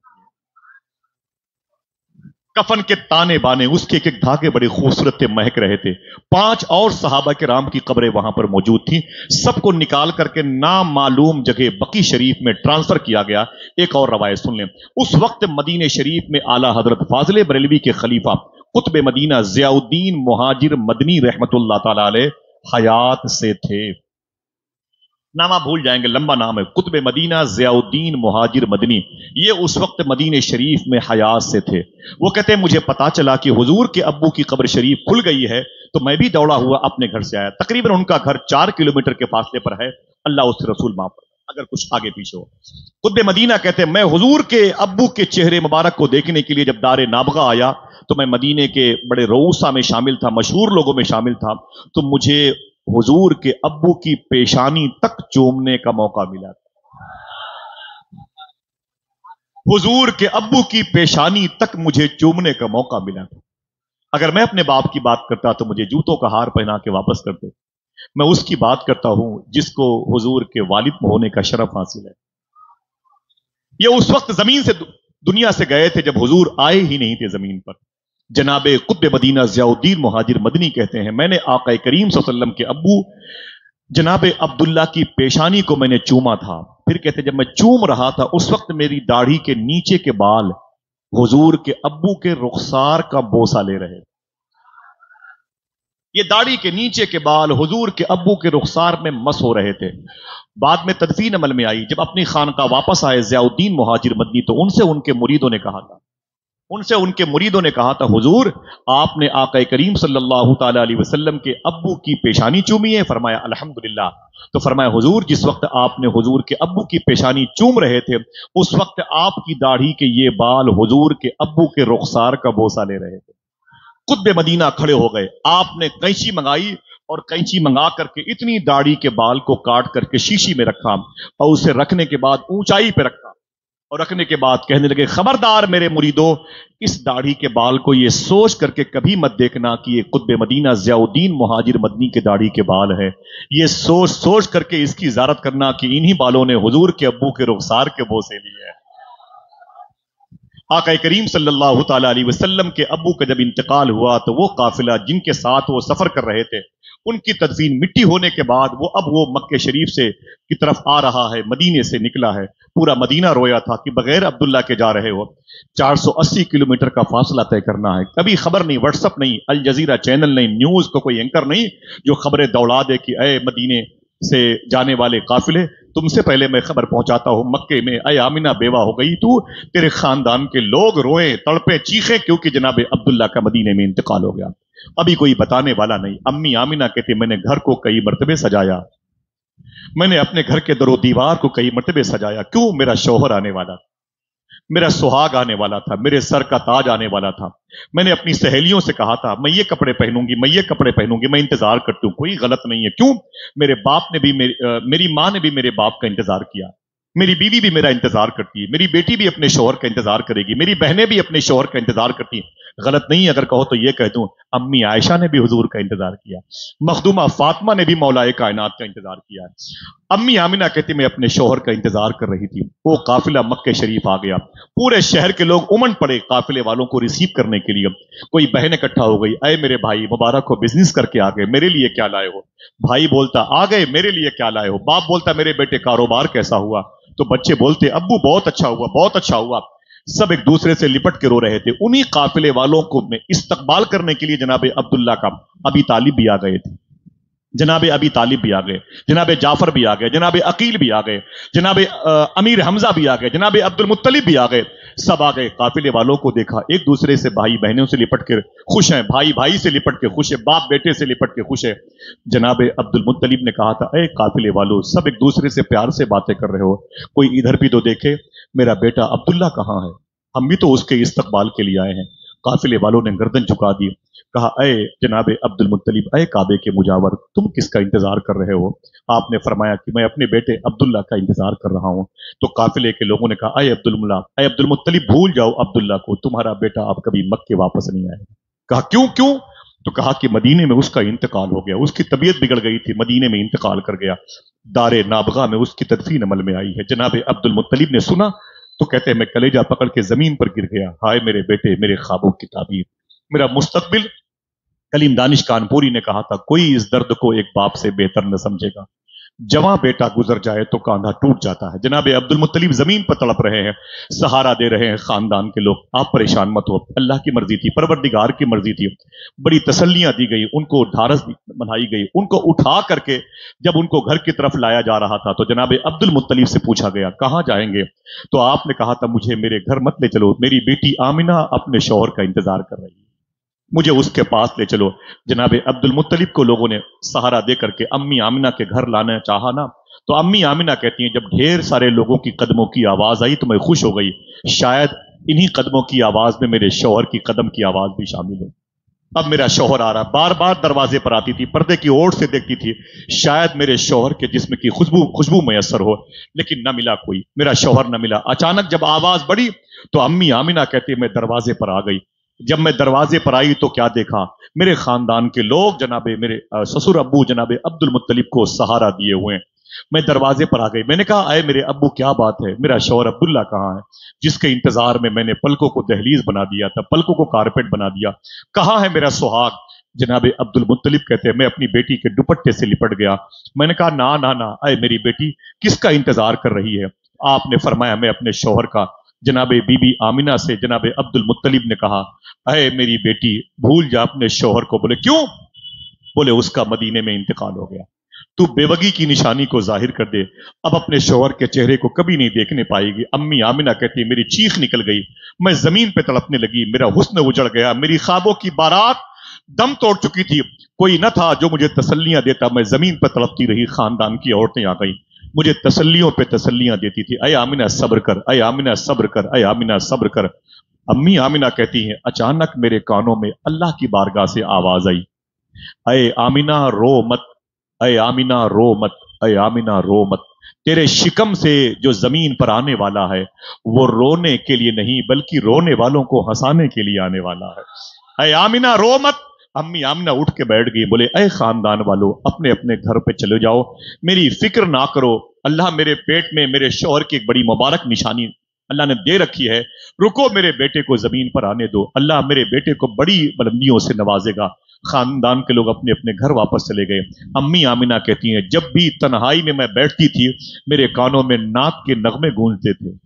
S1: कफन के ताने बाने उसके एक एक धागे बड़े खूबसूरत थे, महक रहे थे। 5 और सहाबा के राम की कब्रें वहां पर मौजूद थी। सबको निकाल करके नामालूम जगह बकी शरीफ में ट्रांसफर किया गया। एक और रवायत सुन लें। उस वक्त मदीने शरीफ में आला हजरत फाजिल बरेलवी के खलीफा कुतुब मदीना ज़ियाउद्दीन मुहाजिर मदनी रहमतुल्लाह ताला अलैह हयात से थे। नामा भूल जाएंगे, लंबा नाम है, कुतुब मदीना ज़ियाउद्दीन मुहाजिर मदनी। ये उस वक्त मदीने शरीफ में हयात से थे। वो कहते हैं मुझे पता चला कि हुजूर के अब्बू की कब्र शरीफ खुल गई है, तो मैं भी दौड़ा हुआ अपने घर से आया। तकरीबन उनका घर 4 किलोमीटर के फासले पर है। अल्लाह उसके रसूल माफ करे अगर कुछ आगे पीछे हो। कुतुब मदीना कहते हैं मैं हुजूर के अब्बू के चेहरे मुबारक को देखने के लिए जब दारे नाबगा आया तो मैं मदीने के बड़े रऊसा में शामिल था, मशहूर लोगों में शामिल था। तो मुझे हुजूर के अब्बू की पेशानी तक चूमने का मौका मिला। हुजूर के अब्बू की पेशानी तक मुझे चूमने का मौका मिला था। अगर मैं अपने बाप की बात करता तो मुझे जूतों का हार पहना के वापस करते। मैं उसकी बात करता हूं जिसको हुजूर के वालिद होने का शरफ हासिल है। ये उस वक्त जमीन से दुनिया से गए थे जब हुजूर आए ही नहीं थे जमीन पर। जनाबे कुतुब मदीना ज़ियाउद्दीन मुहाजिर मदनी कहते हैं मैंने आका करीम सल्लल्लाहु अलैहि वसल्लम के अब्बू जनाबे अब्दुल्ला की पेशानी को मैंने चूमा था। फिर कहते जब मैं चूम रहा था उस वक्त मेरी दाढ़ी के नीचे के बाल हुजूर के अब्बू के रुखसार का बोसा ले रहे। ये दाढ़ी के नीचे के बाल हुजूर के अब्बू के रुखसार में मस हो रहे थे। बाद में तदफीन अमल में आई। जब अपनी खानका वापस आए ज़ियाउद्दीन मुहाजिर मदनी तो उनसे उनके मुरीदों ने कहा था हुजूर आपने आका करीम सल्लल्लाहु ताला अलैहि वसल्लम के अब्बू की पेशानी चूमी है? फरमाया अल्हम्दुलिल्लाह। तो फरमाया हुजूर जिस वक्त आपने हुजूर के अब्बू की पेशानी चूम रहे थे उस वक्त आपकी दाढ़ी के ये बाल हुजूर के अब्बू के रुखसार का बोसा ले रहे थे। कुतुब मदीना खड़े हो गए। आपने कैंची मंगाई और कैंची मंगा करके इतनी दाढ़ी के बाल को काट करके शीशी में रखा और उसे रखने के बाद ऊंचाई पे रखा और रखने के बाद कहने लगे खबरदार मेरे मुरीदों इस दाढ़ी के बाल को ये सोच करके कभी मत देखना कि ये कुतुब मदीना ज़ियाउद्दीन मुहाजिर मदनी के दाढ़ी के बाल है। ये सोच सोच करके इसकी इजारत करना कि इन्हीं बालों ने हुजूर के अब्बू के रुखसार के बोसे लिए है। आका करीम सल्लल्लाहु ताला अलैहि वसल्लम के अब्बू का जब इंतकाल हुआ तो वो काफिला जिनके साथ वो सफर कर रहे थे उनकी तदफीन मिट्टी होने के बाद वो मक्के शरीफ से की तरफ आ रहा है, मदीने से निकला है। पूरा मदीना रोया था कि बगैर अब्दुल्ला के जा रहे हो। 480 किलोमीटर का फासला तय करना है। कभी खबर नहीं, व्हाट्सअप नहीं, अल जजीरा चैनल नहीं, न्यूज को कोई एंकर नहीं जो खबरें दौड़ा दे कि अय मदीने से जाने वाले काफिले तुमसे पहले मैं खबर पहुंचाता हूं मक्के में अय आमिना बेवा हो गई तू, तेरे खानदान के लोग रोए तड़पे चीखे क्योंकि जनाब अब्दुल्ला का मदीने में इंतकाल हो गया। अभी कोई बताने वाला नहीं। अम्मी आमिना कहती मैंने घर को कई मर्तबे सजाया, मैंने अपने घर के दरो दीवार को कई मर्तबे सजाया। क्यों? मेरा शौहर आने वाला था, मेरा सुहाग आने वाला था, मेरे सर का ताज आने वाला था। मैंने अपनी सहेलियों से कहा था मैं ये कपड़े पहनूंगी, मैं ये कपड़े पहनूंगी, मैं इंतजार करती हूँ। कोई गलत नहीं है। क्यों? मेरे बाप ने भी मेरी माँ ने भी मेरे बाप का इंतजार किया, मेरी बीवी भी मेरा इंतजार करती है, मेरी बेटी भी अपने शौहर का इंतजार करेगी, मेरी बहनें भी अपने शौहर का इंतजार करती हैं। गलत नहीं अगर कहो तो ये कह दूं अम्मी आयशा ने भी हुजूर का इंतजार किया, मखदूमा फातिमा ने भी मौलाए कायनात का इंतजार किया है। अम्मी आमिना कहती मैं अपने शौहर का इंतजार कर रही थी। वो काफिला मक्के शरीफ आ गया। पूरे शहर के लोग उमड़ पड़े काफिले वालों को रिसीव करने के लिए। कोई बहन इकट्ठा हो गई, अय मेरे भाई मुबारक हो, बिजनेस करके आ गए, मेरे लिए क्या लाए हो? भाई बोलता आ गए, मेरे लिए क्या लाए हो? बाप बोलता मेरे बेटे कारोबार कैसा हुआ? तो बच्चे बोलते अब्बू बहुत अच्छा हुआ, बहुत अच्छा हुआ। सब एक दूसरे से लिपट के रो रहे थे। उन्हीं काफिले वालों को इस्तकबाल करने के लिए जनाबे अब्दुल्ला का अबी तालिब भी आ गए थे, जनाबे अबी तालिब भी आ गए, जनाबे जाफर भी आ गए, जनाबे अकील भी आ गए, जनाबे अमीर हमजा भी आ गए, जनाबे अब्दुल मुत्तलिब भी आ गए। सब आ गए। काफिले वालों को देखा, एक दूसरे से भाई बहनों से लिपट के खुश हैं, भाई भाई से लिपट के खुश है, बाप बेटे से लिपट के खुश है। जनाबे अब्दुल मुत्तलिब ने कहा था, ए काफिले वालों, सब एक दूसरे से प्यार से बातें कर रहे हो, कोई इधर भी तो देखे मेरा बेटा अब्दुल्ला कहाँ है, हम भी तो उसके इस्तकबाल के लिए आए हैं। काफिले वालों ने गर्दन झुका दी, कहा अय जनाबे अब्दुल मुत्तलिब, अय काबे के मुजावर, तुम किसका इंतजार कर रहे हो? आपने फरमाया कि मैं अपने बेटे अब्दुल्ला का इंतजार कर रहा हूं। तो काफिले के लोगों ने कहा अय अब्दुल मुत्तलिब, भूल जाओ अब्दुल्ला को, तुम्हारा बेटा अब कभी मक्के वापस नहीं आएगा। कहा क्यों? तो कहा कि मदीने में उसका इंतकाल हो गया, उसकी तबीयत बिगड़ गई थी, मदीने में इंतकाल कर गया, दारे नाबगा में उसकी तदफीन अमल में आई है। जनाब अब्दुल मुत्तलिब ने सुना तो कहते हैं मैं कलेजा पकड़ के जमीन पर गिर गया, हाय मेरे बेटे, मेरे ख्वाबों की ताबीर, मेरा मुस्तकबिल। कलीम दानिश कानपुरी ने कहा था कोई इस दर्द को एक बाप से बेहतर न समझेगा, जवां बेटा गुजर जाए तो कांधा टूट जाता है। जनाब अब्दुल मुत्तलिब जमीन पर तड़प रहे हैं, सहारा दे रहे हैं खानदान के लोग। आप परेशान मत हो, अल्लाह की मर्जी थी, परवरदिगार की मर्जी थी। बड़ी तसल्लियां दी गई, उनको ढारस बनाई गई। उनको उठा करके जब उनको घर की तरफ लाया जा रहा था तो जनाब अब्दुल मुत्तलिब से पूछा गया कहां जाएंगे, तो आपने कहा था मुझे मेरे घर मत ले चलो, मेरी बेटी आमिना अपने शौहर का इंतजार कर रही है, मुझे उसके पास ले चलो। जनाब अब्दुल मुत्तलिब को लोगों ने सहारा दे करके अम्मी आमिना के घर लाना चाहा ना, तो अम्मी आमिना कहती हैं जब ढेर सारे लोगों की कदमों की आवाज आई तो मैं खुश हो गई, शायद इन्हीं कदमों की आवाज में मेरे शौहर की कदम की आवाज भी शामिल हो। अब मेरा शौहर आ रहा, बार बार दरवाजे पर आती थी, पर्दे की ओर से देखती थी, शायद मेरे शौहर के जिस्म की खुशबू मैसर हो, लेकिन न मिला कोई, मेरा शौहर न मिला। अचानक जब आवाज बढ़ी तो अम्मी आमिना कहती है मैं दरवाजे पर आ गई। जब मैं दरवाजे पर आई तो क्या देखा, मेरे खानदान के लोग जनाबे मेरे ससुर अब्बू जनाबे अब्दुल मुत्तलिब को सहारा दिए हुए हैं। मैं दरवाजे पर आ गई, मैंने कहा अरे मेरे अब्बू क्या बात है, मेरा शौहर अब्दुल्ला कहाँ है, जिसके इंतजार में मैंने पलकों को दहलीज बना दिया था, पलकों को कारपेट बना दिया, कहाँ है मेरा सुहाग। जनाबे अब्दुल मुत्तलिब कहते हैं मैं अपनी बेटी के दुपट्टे से लिपट गया। मैंने कहा ना ना ना, अरे मेरी बेटी किसका इंतजार कर रही है। आपने फरमाया मैं अपने शौहर का। जनाबे बीबी आमिना से जनाबे अब्दुल मुत्तलिब ने कहा अरे मेरी बेटी भूल जा अपने शौहर को। बोले क्यों, बोले उसका मदीने में इंतकाल हो गया, तू बेवगी की निशानी को जाहिर कर दे, अब अपने शौहर के चेहरे को कभी नहीं देखने पाएगी। अम्मी आमिना कहती मेरी चीख निकल गई, मैं जमीन पे तड़पने लगी, मेरा हुस्न उजड़ गया, मेरी ख्वाबों की बारात दम तोड़ चुकी थी, कोई न था जो मुझे तसल्लियां देता, मैं जमीन पर तड़पती रही। खानदान की औरतें आ गई, मुझे तसल्लियों पे तसल्लियां देती थी, अय आमिना सब्र कर, अय आमिना सब्र कर, अय आमिना सब्र कर। अम्मी आमिना कहती हैं अचानक मेरे कानों में अल्लाह की बारगाह से आवाज आई, अय आमिना रो मत, अय आमिना रो मत, अय आमिना रो मत, तेरे शिकम से जो जमीन पर आने वाला है वो रोने के लिए नहीं बल्कि रोने वालों को हंसाने के लिए आने वाला है। अय आमिना रो मत। अम्मी आमिना उठ के बैठ गई, बोले अय खानदान वालों अपने अपने घर पे चले जाओ, मेरी फिक्र ना करो, अल्लाह मेरे पेट में मेरे शौहर की एक बड़ी मुबारक निशानी अल्लाह ने दे रखी है, रुको मेरे बेटे को जमीन पर आने दो, अल्लाह मेरे बेटे को बड़ी बुलंदियों से नवाजेगा। खानदान के लोग अपने अपने घर वापस चले गए। अम्मी आमिना कहती हैं जब भी तन्हाई में मैं बैठती थी मेरे कानों में नात के नगमे गूंजते थे,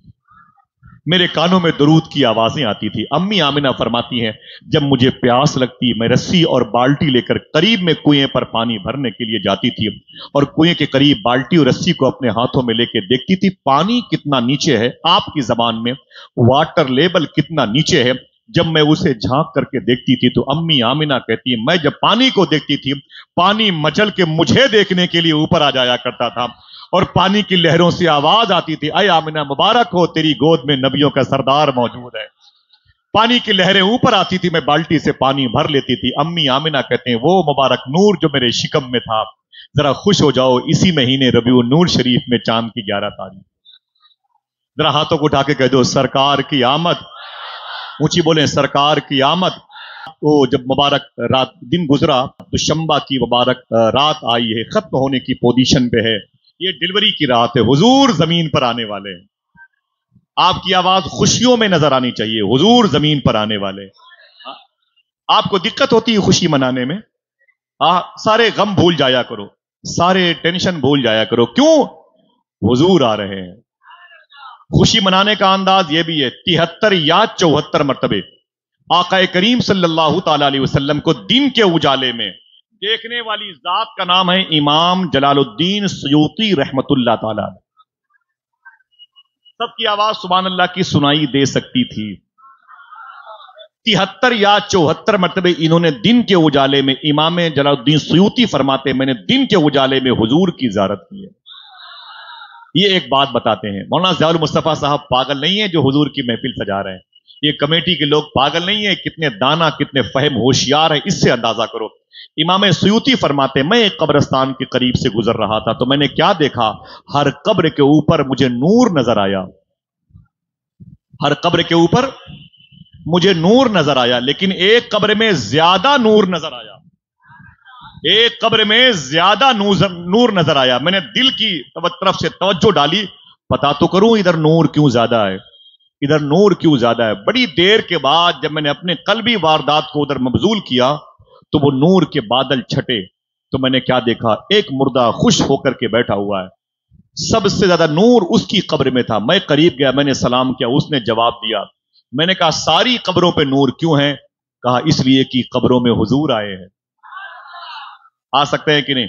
S1: मेरे कानों में दरूद की आवाजें आती थी। अम्मी आमिना फरमाती हैं जब मुझे प्यास लगती मैं रस्सी और बाल्टी लेकर करीब में कुएं पर पानी भरने के लिए जाती थी और कुएं के करीब बाल्टी और रस्सी को अपने हाथों में लेकर देखती थी पानी कितना नीचे है, आपकी जबान में वाटर लेवल कितना नीचे है। जब मैं उसे झांक करके देखती थी तो अम्मी आमिना कहती है मैं जब पानी को देखती थी पानी मचल के मुझे देखने के लिए ऊपर आ जाया करता था और पानी की लहरों से आवाज आती थी अय आमिना मुबारक हो तेरी गोद में नबियों का सरदार मौजूद है। पानी की लहरें ऊपर आती थी, मैं बाल्टी से पानी भर लेती थी। अम्मी आमिना कहते हैं वो मुबारक नूर जो मेरे शिकम में था, जरा खुश हो जाओ इसी महीने रबीउन नूर शरीफ में चांद की 11 तारीख, जरा हाथों को उठा के कह दो सरकार की आमद, ऊंची बोले सरकार की आमद। वो जब मुबारक रात दिन गुजरा तो शंबा की मुबारक रात आई है, खत्म होने की पोजीशन पे है, ये डिलीवरी की रात है, हुजूर जमीन पर आने वाले हैं। आपकी आवाज खुशियों में नजर आनी चाहिए, हुजूर जमीन पर आने वाले। आपको दिक्कत होती है खुशी मनाने में, सारे गम भूल जाया करो, सारे टेंशन भूल जाया करो, क्यों, हुजूर आ रहे हैं। खुशी मनाने का अंदाज यह भी है 73 या 74 मरतबे आकाए करीम सल्लल्लाहु ताला अलैहि वसल्लम को दिन के उजाले में देखने वाली जात का नाम है इमाम जलालुद्दीन सयूती रहमतुल्लाह ताला। सबकी आवाज सुभान अल्लाह की सुनाई दे सकती थी। 73 या 74 मरतबे इन्होंने दिन के उजाले में, इमाम जलालुद्दीन सयूती फरमाते मैंने दिन के उजाले में हुजूर की ज़ियारत की है। ये एक बात बताते हैं, मौलाना ज़ियाउल मुस्तफा साहब पागल नहीं है जो हुजूर की महफिल सजा रहे हैं, ये कमेटी के लोग पागल नहीं है, कितने दाना कितने फहम होशियार है, इससे अंदाजा करो। इमाम सयूती फरमाते मैं एक कब्रिस्तान के करीब से गुजर रहा था तो मैंने क्या देखा, हर कब्र के ऊपर मुझे नूर नजर आया, हर कब्र के ऊपर مجھے نور نظر آیا، لیکن ایک قبر میں زیادہ نور نظر آیا، ایک قبر میں زیادہ نور نظر آیا۔ میں نے دل کی طرف سے توجہ ڈالی، پتا تو کروں ادھر نور کیوں زیادہ ہے، ادھر نور کیوں زیادہ ہے۔ بڑی دیر کے بعد جب میں نے اپنے قلبی واردات کو ادھر مبذول کیا تو وہ نور کے بادل چھٹے، تو میں نے کیا دیکھا، ایک مردہ خوش ہو کر کے بیٹھا ہوا ہے، سب سے زیادہ نور اس کی قبر میں تھا۔ میں قریب گیا، میں نے سلام کیا، اس نے جواب دیا۔ میں نے کہا ساری قبروں پہ نور کیوں ہے؟ کہا اس لیے کہ قبروں میں حضور آئے ہیں۔ آ سکتے ہیں کہ نہیں؟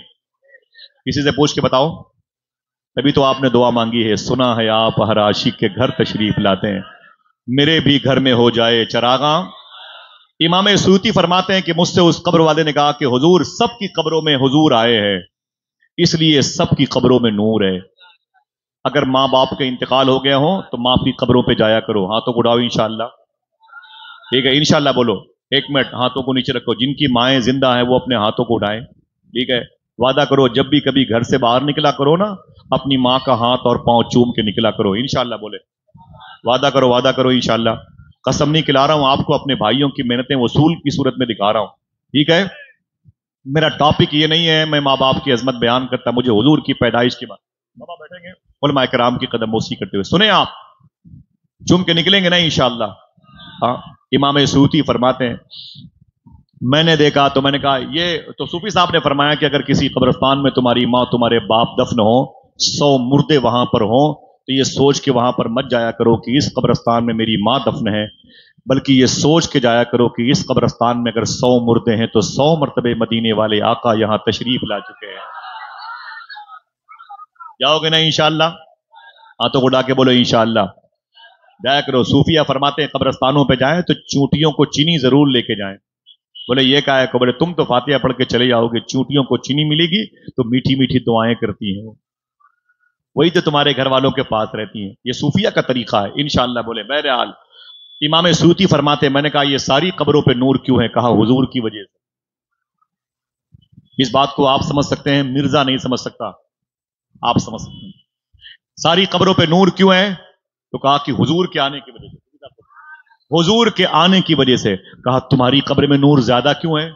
S1: کسی سے پوچھ کے بتاؤ۔ تبھی تو آپ نے دعا مانگی ہے، سنا ہے آپ ہر عاشق کے گھر تشریف لاتے ہیں، میرے بھی گھر میں ہو جائے چراغاں۔ امام سیوطی فرماتے ہیں کہ مجھ سے اس قبر والے نے کہا کہ حضور سب کی قبروں میں حضور آئے ہیں، اس لیے سب کی قبروں میں نور ہے۔ اگر ماں باپ کے انتقال ہو گیا ہو تو ماں کی قبروں پہ جایا کرو، ہاتھوں کو اڑاؤ انشاءاللہ۔ ٹھیک ہے، انشاءاللہ بولو، ایک منٹ ہاتھوں کو نیچے رکھو، جن کی مائیں زندہ ہیں وہ اپنے ہاتھوں کو اٹھائیں۔ ٹھیک ہے، وعدہ کرو جب بھی کبھی گھر سے باہر نکلا کرو نا، اپنی ماں کا ہاتھ اور پاؤں چوم کے نکلا کرو، انشاءاللہ بولے، وعدہ کرو انشاءاللہ۔ قسم نہیں کھلا رہا ہوں آپ کو، اپنے بھائیوں کی محنتیں وصول کی صورت میں دکھا رہا ہوں۔ ٹھیک ہے، میرا ٹاپک یہ نہیں ہے میں ماں باپ کی عظمت بیان کرتا، مجھے حضور کی پیدائش کی بات۔ بابا بیٹھیں گے علماء کرام کی قدم بوسی کرتے ہوئے، سنیں آپ چوم کے نکلیں گے نا انشاءاللہ۔ ہاں، امام سیوطی فرماتے ہیں میں نے دیکھا تو میں نے کہا یہ تو صوفی صاحب نے فرمایا کہ اگر کسی قبرستان میں تمہاری ماں تمہارے باپ دفن ہو، 100 مردے وہاں پر ہوں، تو یہ سوچ کے وہاں پر مت جایا کرو کہ اس قبرستان میں میری ماں دفن ہے، بلکہ یہ سوچ کے جایا کرو کہ اس قبرستان میں اگر 100 مردے ہیں تو 100 مرتبے مدینے والے آقا یہاں تشریف لا چکے ہیں۔ جاؤ گے نا انشاءاللہ؟ ہاتھوں کو اڑا کے بولو انشاءاللہ۔ جایا کرو۔ صوفیہ فرماتے ہیں قبرستانوں پہ جائیں تو چونٹیوں کو چینی ضرور لے کے جائیں۔ بولے یہ کہا ہے؟ بولے تم تو فاتحہ پڑھ کے چلے جاؤ گے، چونٹیوں کو چینی ملے گی تو میٹھی میٹھی دعائیں کرتی ہیں، وہی تو تمہارے گھر والوں کے پاس رہتی ہیں۔ یہ صوفیہ کا طریقہ ہے انشاءاللہ بولے۔ بہرحال امام سیوطی فرماتے ہیں میں نے کہا یہ ساری قبروں پہ نور کیوں ہے؟ کہا حضور کی وجہ سے۔ اس بات کو آپ سمجھ سکتے ہیں، مرزا نہیں سمجھ سکتا، آپ سمجھ سکتے ہیں۔ ساری قبروں پہ نور کیوں ہے؟ تو کہا کہ حضور کے آنے کی وجہ سے، حضور کے آنے کی وجہ سے۔ کہا تمہاری قبر میں نور زیادہ کیوں ہے؟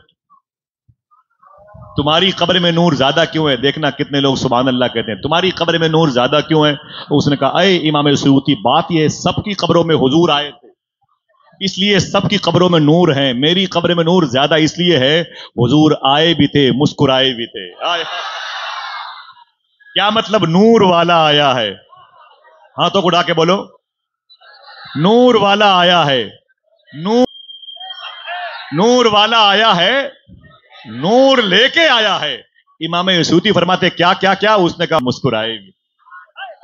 S1: تمہاری قبر میں نور زیادہ کیوں ہے؟ دیکھنا کتنے لوگ سبحان اللہ کہتے ہیں تمہاری قبر میں نور زیادہ کیوں ہے؟ اس نے کہا اے امام سیوطی، بات یہ ہے سب کی قبروں میں حضور آئے تھے، اس لیے سب کی قبروں میں نور ہیں، میری قبر میں نور زیادہ اس لیے ہے حضور آئے بھی تھے، مسکرائے بھی تھے۔ کیا مطلب؟ نور والا آیا ہے، ہاتھوں کو اڑا کے بولو نور والا آیا ہے، نور والا آیا ہے، نور لے کے آیا ہے۔ امام سیوطی فرماتے کیا کیا کیا؟ اس نے کہا مسکرائے بھی۔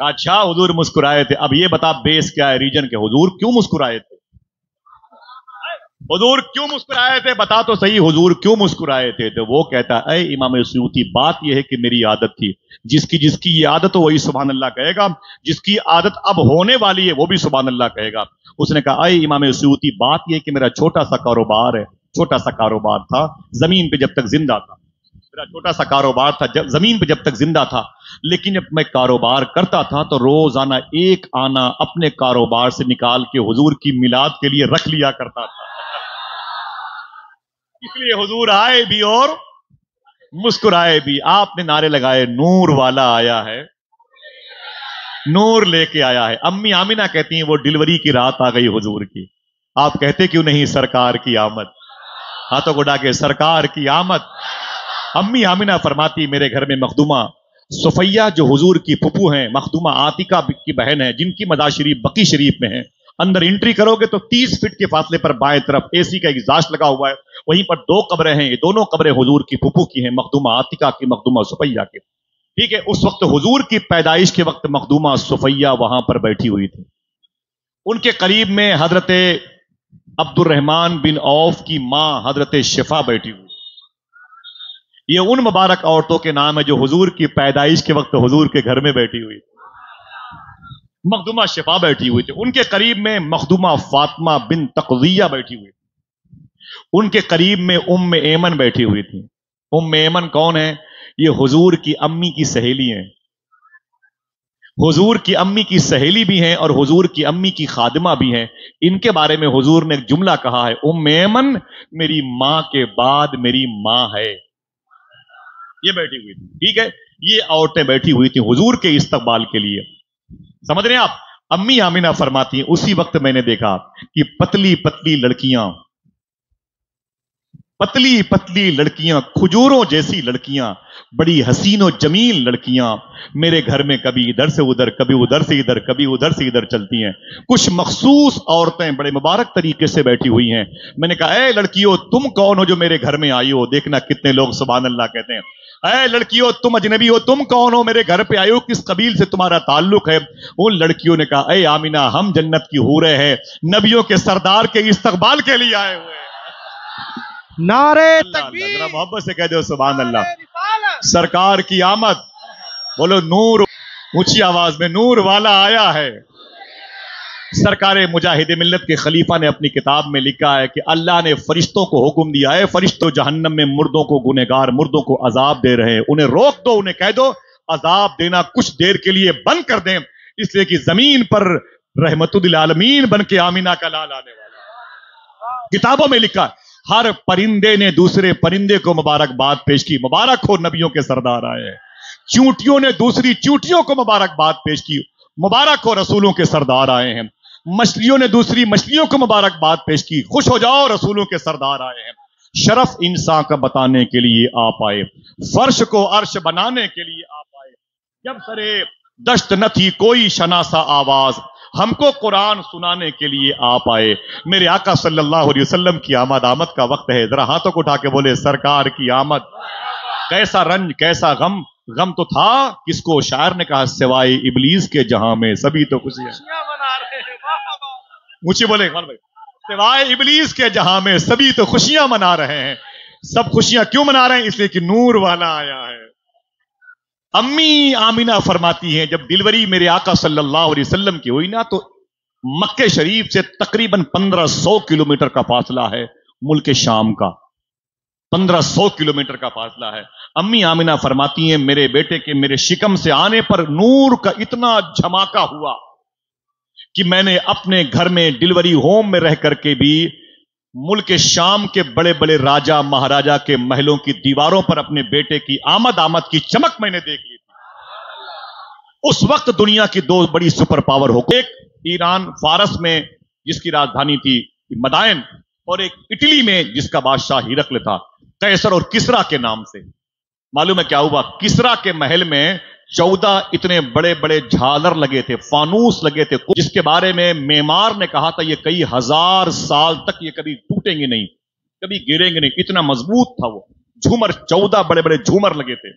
S1: اچھا حضور مسکرائے تھے، اب یہ بتا بیس کیا ہے ریجن کے، حضور کیوں مسکرائے تھے؟ حضور کیوں مسکرائے تھے؟ بتا تو صحیح حضور کیوں مسکرائے تھے؟ تو وہ کہتا اے امام سیوطی بات یہ ہے کہ میری عادت تھی، جس کی یہ عادت ہو وہی سبحان اللہ کہے گا، جس کی عادت اب ہونے والی ہے وہ بھی سبحان اللہ کہے گا۔ اس نے کہا اے امام سیوطی بات یہ کہ میرا چھوٹا سا کاروبار ہے، چھوٹا سا کاروبار تھا زمین پہ جب تک زندہ تھا، میرا چھوٹا سا کاروبار تھا زمین پہ جب تک زندہ تھا، لیکن جب میں کاروبار کرتا تھا تو روزانہ ایک آنا اپنے کاروبار سے نکال کے حضور کی میلاد کے لیے رکھ لیا کرتا تھا، اس لیے حضور آئے بھی اور مسکرائے بھی۔ آپ نے نعرے لگائے نور والا آیا ہے، نور لے کے آیا ہے۔ امی آمینہ کہتی ہیں وہ ڈلیوری کی رات آ گئی حضور کی، آپ کہتے کیوں نہیں سرکار کی آمد؟ ہاتھوں کو اڑا کے سرکار کی آمد۔ امی آمینہ فرماتی میرے گھر میں مخدومہ صفیہ جو حضور کی پھپھو ہیں، مخدومہ عاتقہ کی بہن ہے، جن کی مزار شریف بقی شریف میں ہے، اندر انٹری کرو گے تو 30 فٹ کے فاصلے پر بائیں طرف اے سی کا ایگزاسٹ لگا ہوا ہے، وہیں پر 2 قبریں ہیں، یہ دونوں قبریں حضور کی پھپھو کی ہیں، مخدومہ عاتقہ کی، مخدومہ صفیہ کی۔ ٹھیک ہے، اس وقت حضور کی پیدائش کے وقت مخدومہ صفیہ وہاں پر بیٹھی ہوئی تھی، ان کے قریب میں حضرت عبد الرحمن بن عوف کی ماں حضرت شفا بیٹھی ہوئی۔ یہ ان مبارک عورتوں کے نام ہے جو حضور کی پیدائش کے وقت حضور کے گھر میں بیٹھی ہوئی تھی۔ مخدومہ شفا بیٹھی ہوئی تھی، ان کے قریب میں مخدومہ فاطمہ بن تقویہ بیٹھی ہوئی تھی، ان کے قریب میں ام ایمن بیٹھی ہوئی تھی۔ ام ایمن کون ہے؟ یہ حضور کی امی کی سہیلی ہیں، हुजूर की अम्मी की सहेली भी हैं और हुजूर की अम्मी की खादिमा भी हैं। इनके बारे में हुजूर ने एक जुमला कहा है, उम्मे ऐमन मेरी मां के बाद मेरी मां है। ये बैठी हुई थी, ठीक है, ये औरतें बैठी हुई थी हुजूर के इस्तकबाल के लिए। समझ रहे हैं आप? अम्मी आमिना फरमाती हैं, उसी वक्त मैंने देखा कि पतली पतली लड़कियां, पतली पतली लड़कियां, खजूरों जैसी लड़कियां, बड़ी हसीन और जमील लड़कियां मेरे घर में कभी इधर से उधर, कभी उधर से इधर, कभी उधर से इधर चलती हैं। कुछ मखसूस औरतें बड़े मुबारक तरीके से बैठी हुई हैं। मैंने कहा, ए लड़कियों, तुम कौन हो जो मेरे घर में आई हो? देखना कितने लोग सुभान अल्लाह कहते हैं। ऐ लड़कियों, तुम अजनबी हो, तुम कौन हो, मेरे घर पे आई हो, किस कबील से तुम्हारा ताल्लुक है? उन लड़कियों ने कहा, ऐ आमिना, हम जन्नत की हूरें हैं, नबियों के सरदार के इस्तकबाल के लिए आए हुए हैं।
S2: नारे
S1: तकबीर, जरा मोहब्बत से कह दो सुभान अल्लाह। सरकार की आमद, बोलो नूर, ऊंची आवाज में, नूर वाला आया है। सरकार मुजाहिद मिल्लत के खलीफा ने अपनी किताब में लिखा है कि अल्लाह ने फरिश्तों को हुक्म दिया है, फरिश्तों जहन्नम में मुर्दों को, गुनहगार मुर्दों को अजाब दे रहे हैं, उन्हें रोक दो, उन्हें कह दो अजाब देना कुछ देर के लिए बंद कर दें, इसलिए कि जमीन पर रहमतुल आलमीन बन के आमिना का लाल आने वाला। किताबों में लिखा, हर परिंदे ने दूसरे परिंदे को मुबारकबाद पेश की, मुबारक हो नबियों के सरदार आए हैं। चूंटियों ने दूसरी चूंटियों को मुबारकबाद पेश की, मुबारक हो रसूलों के सरदार आए हैं। मछलियों ने दूसरी मछलियों को मुबारकबाद पेश की, खुश हो जाओ रसूलों के सरदार आए हैं। शरफ इंसान का बताने के लिए आप आए, फर्श को अर्श बनाने के लिए आप आए। जब सरे दश्त न थी कोई शनासा आवाज, हमको कुरान सुनाने के लिए आप आए। मेरे आका सल्लल्लाहु अलैहि वसल्लम की आमद का वक्त है। जरा हाथों को उठा के बोले, सरकार की आमद। कैसा रंज, कैसा गम, गम तो था किसको? शायर ने कहा, सिवाय इबलीस के जहां में सभी तो खुशियां मना रहे हैं। ऊंची बोले भाई, सिवाय इबलीस के जहां में सभी तो खुशियां मना रहे हैं। सब खुशियां क्यों मना रहे हैं? इसलिए कि नूर वाला आया है। अम्मी आमिना फरमाती हैं, जब डिलीवरी मेरे आका सल्लल्लाहु अलैहि वसल्लम की हुई ना, तो मक्के शरीफ से तकरीबन 1500 किलोमीटर का फासला है, मुल्क शाम का 1500 किलोमीटर का फासला है। अम्मी आमिना फरमाती हैं, मेरे बेटे के मेरे शिकम से आने पर नूर का इतना झमाका हुआ कि मैंने अपने घर में डिलीवरी होम में रह करके भी मुल्क शाम के बड़े बड़े राजा महाराजा के महलों की दीवारों पर अपने बेटे की आमद की चमक मैंने देख ली थी। उस वक्त दुनिया की दो बड़ी सुपर पावर हो, एक ईरान फारस में जिसकी राजधानी थी मदायन, और एक इटली में जिसका बादशाह हिरकल था, कैसर और किसरा के नाम से। मालूम है क्या हुआ? किसरा के महल में 14 इतने बड़े बड़े झालर लगे थे, फानूस लगे थे, जिसके बारे में मेमार ने कहा था ये कई हजार साल तक ये कभी टूटेंगे नहीं, कभी गिरेंगे नहीं, इतना मजबूत था वो झूमर। 14 बड़े बड़े झूमर लगे थे।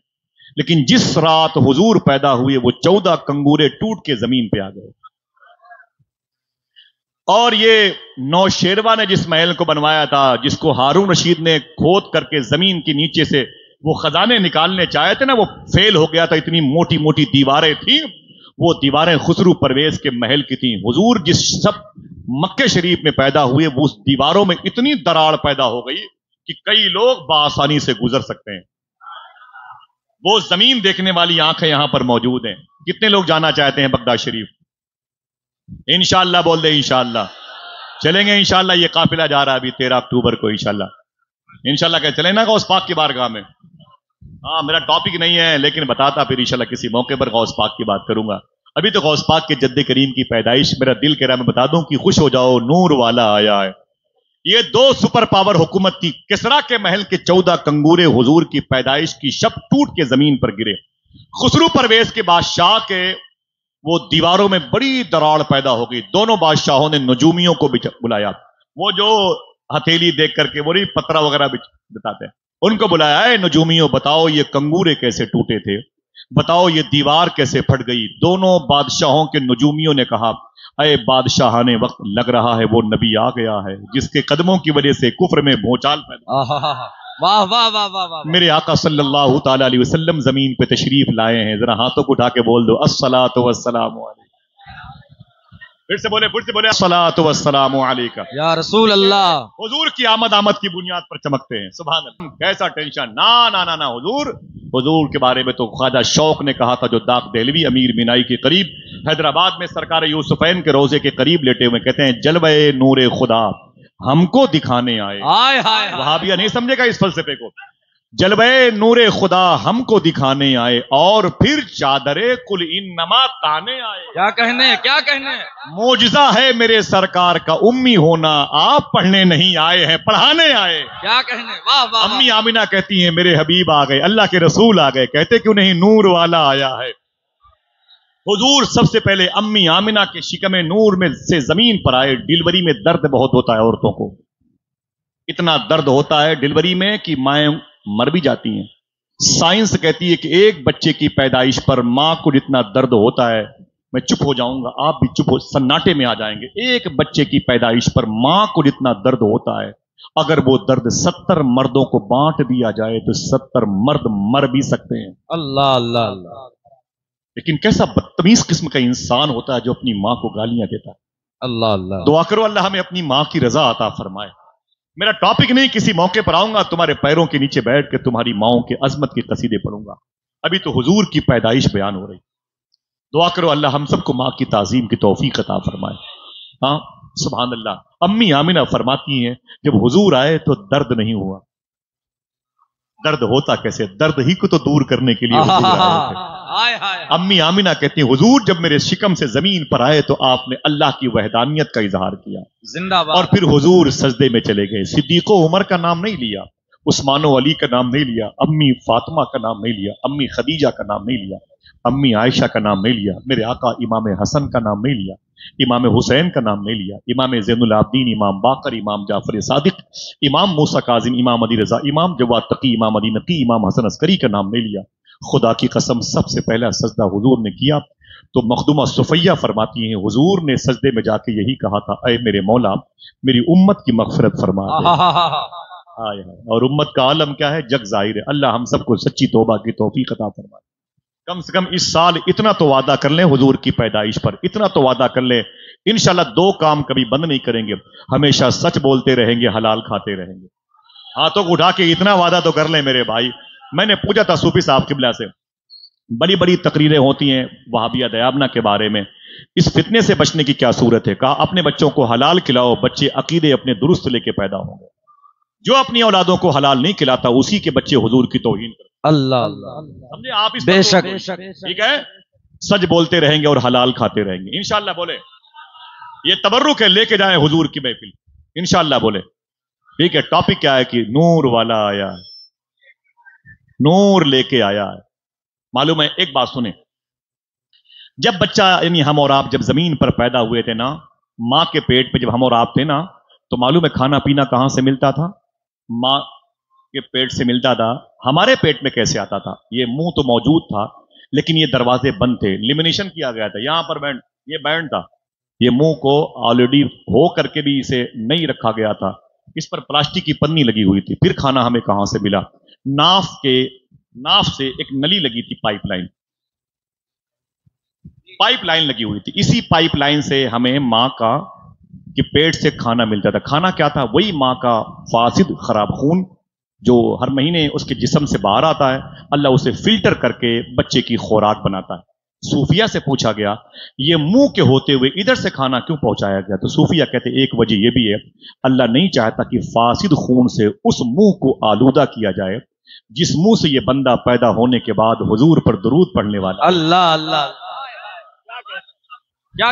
S1: लेकिन जिस रात हुजूर पैदा हुए, वो 14 कंगूरे टूट के जमीन पे आ गए। और ये नौशेरवा ने जिस महल को बनवाया था, जिसको हारून रशीद ने खोद करके जमीन के नीचे से वो खजाने निकालने चाहे थे ना, वो फेल हो गया था। इतनी मोटी मोटी दीवारें थी, वो दीवारें खुसरू परवेज के महल की थी। हुजूर जिस सब मक्के शरीफ में पैदा हुए, वो उस दीवारों में इतनी दरार पैदा हो गई कि कई लोग बासानी से गुजर सकते हैं। वो जमीन देखने वाली आंखें यहां पर मौजूद हैं। कितने लोग जाना चाहते हैं बगदाद शरीफ? इंशाअल्लाह बोल दे, इंशाअल्लाह चलेंगे। इंशाअल्लाह ये काफिला जा रहा है अभी 13 अक्टूबर को। इंशाअल्लाह क्या चले ना गौस पाक की बारगाह में। हाँ, मेरा टॉपिक नहीं है, लेकिन बताता फिर इंशाअल्लाह किसी मौके पर गौस पाक की बात करूंगा। अभी तो गौस पाक के जद्दे करीम की पैदाइश मेरा दिल कह रहा है मैं बता दूं कि खुश हो जाओ, नूर वाला आया है। ये दो सुपर पावर हुकूमत थी। किसरा के महल के 14 कंगूरे हुजूर की पैदाइश की शब टूट के जमीन पर गिरे। खुसरू परवेज के बादशाह के वो दीवारों में बड़ी दरार पैदा हो गई। दोनों बादशाहों ने नजूमियों को बुलाया, वो जो हथेली देख करके वो नहीं पतरा वगैरह बताते हैं, उनको बुलाया है, नजूमियों बताओ ये कंगूरे कैसे टूटे थे, बताओ ये दीवार कैसे फट गई। दोनों बादशाहों के नजूमियों ने कहा, अरे बादशाहाने वक्त लग रहा है वो नबी आ गया है जिसके कदमों की वजह से कुफ्र में भूचाल पैदा।
S2: वाह वाह वाह वाह वाह।
S1: मेरे आका सल्लल्लाहु ताला अलैहि वसल्लम जमीन पे तशरीफ लाए हैं। जरा हाथों को उठा के बोल दो अस्सलातु वस्सलामु अलैका। फिर से बोले अस्सलातु वस्सलामु अलैका
S2: या रसूल अल्लाह।
S1: हुजूर की आमद की बुनियाद पर चमकते हैं। सुभान अल्लाह। कैसा टेंशन ना ना ना ना, हुजूर के बारे में तो ख्वाजा शौक ने कहा था, जो दाग देहलवी अमीर मीनाई के करीब हैदराबाद में सरकार यूसुफैन के रोजे के करीब लेटे हुए कहते हैं, जलवे नूरे खुदा हमको दिखाने आए।
S2: हाय हाय
S1: वहाबिया नहीं समझेगा इस फलसफे को। जलवे नूरे खुदा हमको दिखाने आए और फिर चादरे कुल इन्नमा ताने आए।
S2: क्या कहने, क्या कहने।
S1: मोजिजा है मेरे सरकार का उम्मी होना, आप पढ़ने नहीं आए हैं पढ़ाने आए।
S2: क्या कहने, वाह वाह।
S1: अम्मी आमिना कहती हैं, मेरे हबीब आ गए, अल्लाह के रसूल आ गए। कहते क्यों नहीं, नूर वाला आया है। हुजूर सबसे पहले अम्मी आमिना के शिकमे नूर में से जमीन पर आए। डिलीवरी में दर्द बहुत होता है औरतों को, इतना दर्द होता है डिलीवरी में कि माएं मर भी जाती हैं। साइंस कहती है कि एक बच्चे की पैदाइश पर मां को जितना दर्द होता है, मैं चुप हो जाऊंगा, आप भी चुप हो, सन्नाटे में आ जाएंगे। एक बच्चे की पैदाइश पर मां को जितना दर्द होता है, अगर वो दर्द 70 मर्दों को बांट दिया जाए तो 70 मर्द मर भी सकते हैं।
S2: अल्लाह अल्लाह अल्लाह।
S1: लेकिन कैसा बदतमीज किस्म का इंसान होता है जो अपनी मां को गालियां देता है।
S2: अल्लाह अल्लाह।
S1: दुआ करो अल्लाह हमें अपनी मां की रजा अता फरमाए। मेरा टॉपिक नहीं, किसी मौके पर आऊंगा तुम्हारे पैरों के नीचे बैठ के तुम्हारी माओं के अजमत की कसीदे पढ़ूंगा। अभी तो हुजूर की पैदाइश बयान हो रही। दुआ करो अल्लाह हम सबको मां की ताजीम की तौफीक अता फरमाए। हाँ सुभान अल्लाह। अम्मी आमिना फरमाती हैं, जब हुजूर आए तो दर्द नहीं हुआ। दर्द होता कैसे, दर्द ही को तो दूर करने के लिए हुजूर आए थे। अम्मी आमिना कहती हैं, हुजूर जब मेरे शिकम से जमीन पर आए तो आपने अल्लाह की वहदानियत का इजहार किया,
S2: जिंदाबाद।
S1: और फिर हुजूर सजदे में चले गए। सिद्दीको उमर का नाम नहीं लिया, उस्मानो अली का नाम नहीं लिया, अम्मी फातिमा का नाम नहीं लिया, अम्मी खदीजा का नाम नहीं लिया, अम्मी आयशा का नाम नहीं लिया, मेरे आका इमाम हसन का नाम नहीं लिया, इमाम हुसैन का नाम नहीं लिया, इमाम ज़ैनुल आबदीन, इमाम बाकर, इमाम जाफर सादिक, इमाम मूसा काजिम, इमाम अली रजा, इमाम जवाद तकी, इमाम अली नकी, इमाम हसन अस्करी का नाम नहीं लिया। खुदा की कसम सबसे पहला सजदा हुजूर ने किया तो मखदूमा सुफैया फरमाती हैं, हुजूर ने सजदे में जाके यही कहा था, ऐ मेरे मौला मेरी उम्मत की मगफिरत फरमा दे। और उम्मत का आलम क्या है, जग जाहिर है। अल्लाह हम सबको सच्ची तौबा की तौफीक अता फरमाए। कम से कम इस साल इतना तो वादा कर लें हुजूर की पैदाइश पर, इतना तो वादा कर लें इंशाल्लाह 2 काम कभी बंद नहीं करेंगे, हमेशा सच बोलते रहेंगे, हलाल खाते रहेंगे। हाथों को उठा के इतना वादा तो कर लें मेरे भाई। मैंने पूछा था सूफी साहब किबला से, बड़ी बड़ी तकरीरें होती हैं वहाबिया दयाबना के बारे में, इस फितने से बचने की क्या सूरत है। कहा अपने बच्चों को हलाल खिलाओ, बच्चे अकीदे अपने दुरुस्त लेके पैदा होंगे। जो अपनी औलादों को हलाल नहीं खिलाता उसी के बच्चे हुजूर की तौहीन करते।
S2: अल्लाह अल्लाह।
S1: समझे आप इस
S2: बेशक।
S1: ठीक है, सच बोलते रहेंगे और हलाल खाते रहेंगे इंशाअल्लाह। बोले ये तबर्रुक है, लेके जाए हुजूर की महफिल इंशाअल्लाह। बोले ठीक है, टॉपिक क्या है कि नूर वाला आया, नूर लेके आया है। मालूम है, एक बात सुने, जब बच्चा यानी हम और आप जब जमीन पर पैदा हुए थे ना, मां के पेट पे जब हम और आप थे ना, तो मालूम है खाना पीना कहां से मिलता था, मां के पेट से मिलता था। हमारे पेट में कैसे आता था, ये मुंह तो मौजूद था लेकिन ये दरवाजे बंद थे, लिमिनेशन किया गया था। यहां पर बैंड, ये बैंड था, ये मुंह को ऑलरेडी हो करके भी इसे नहीं रखा गया था, इस पर प्लास्टिक की पन्नी लगी हुई थी। फिर खाना हमें कहां से मिला, नाफ से एक नली लगी थी, पाइपलाइन लगी हुई थी। इसी पाइपलाइन से हमें मां का के पेट से खाना मिलता था। खाना क्या था, वही मां का फासिद खराब खून जो हर महीने उसके जिस्म से बाहर आता है, अल्लाह उसे फिल्टर करके बच्चे की खुराक बनाता है। सूफिया से पूछा गया ये मुंह के होते हुए इधर से खाना क्यों पहुंचाया गया, तो सूफिया कहते एक वजह यह भी है, अल्लाह नहीं चाहता कि फासिद खून से उस मुंह को आलूदा किया जाए जिस मुंह से ये बंदा पैदा होने के बाद हुजूर पर दुरूद पढ़ने वाला।
S2: अल्लाह अल्लाह। क्या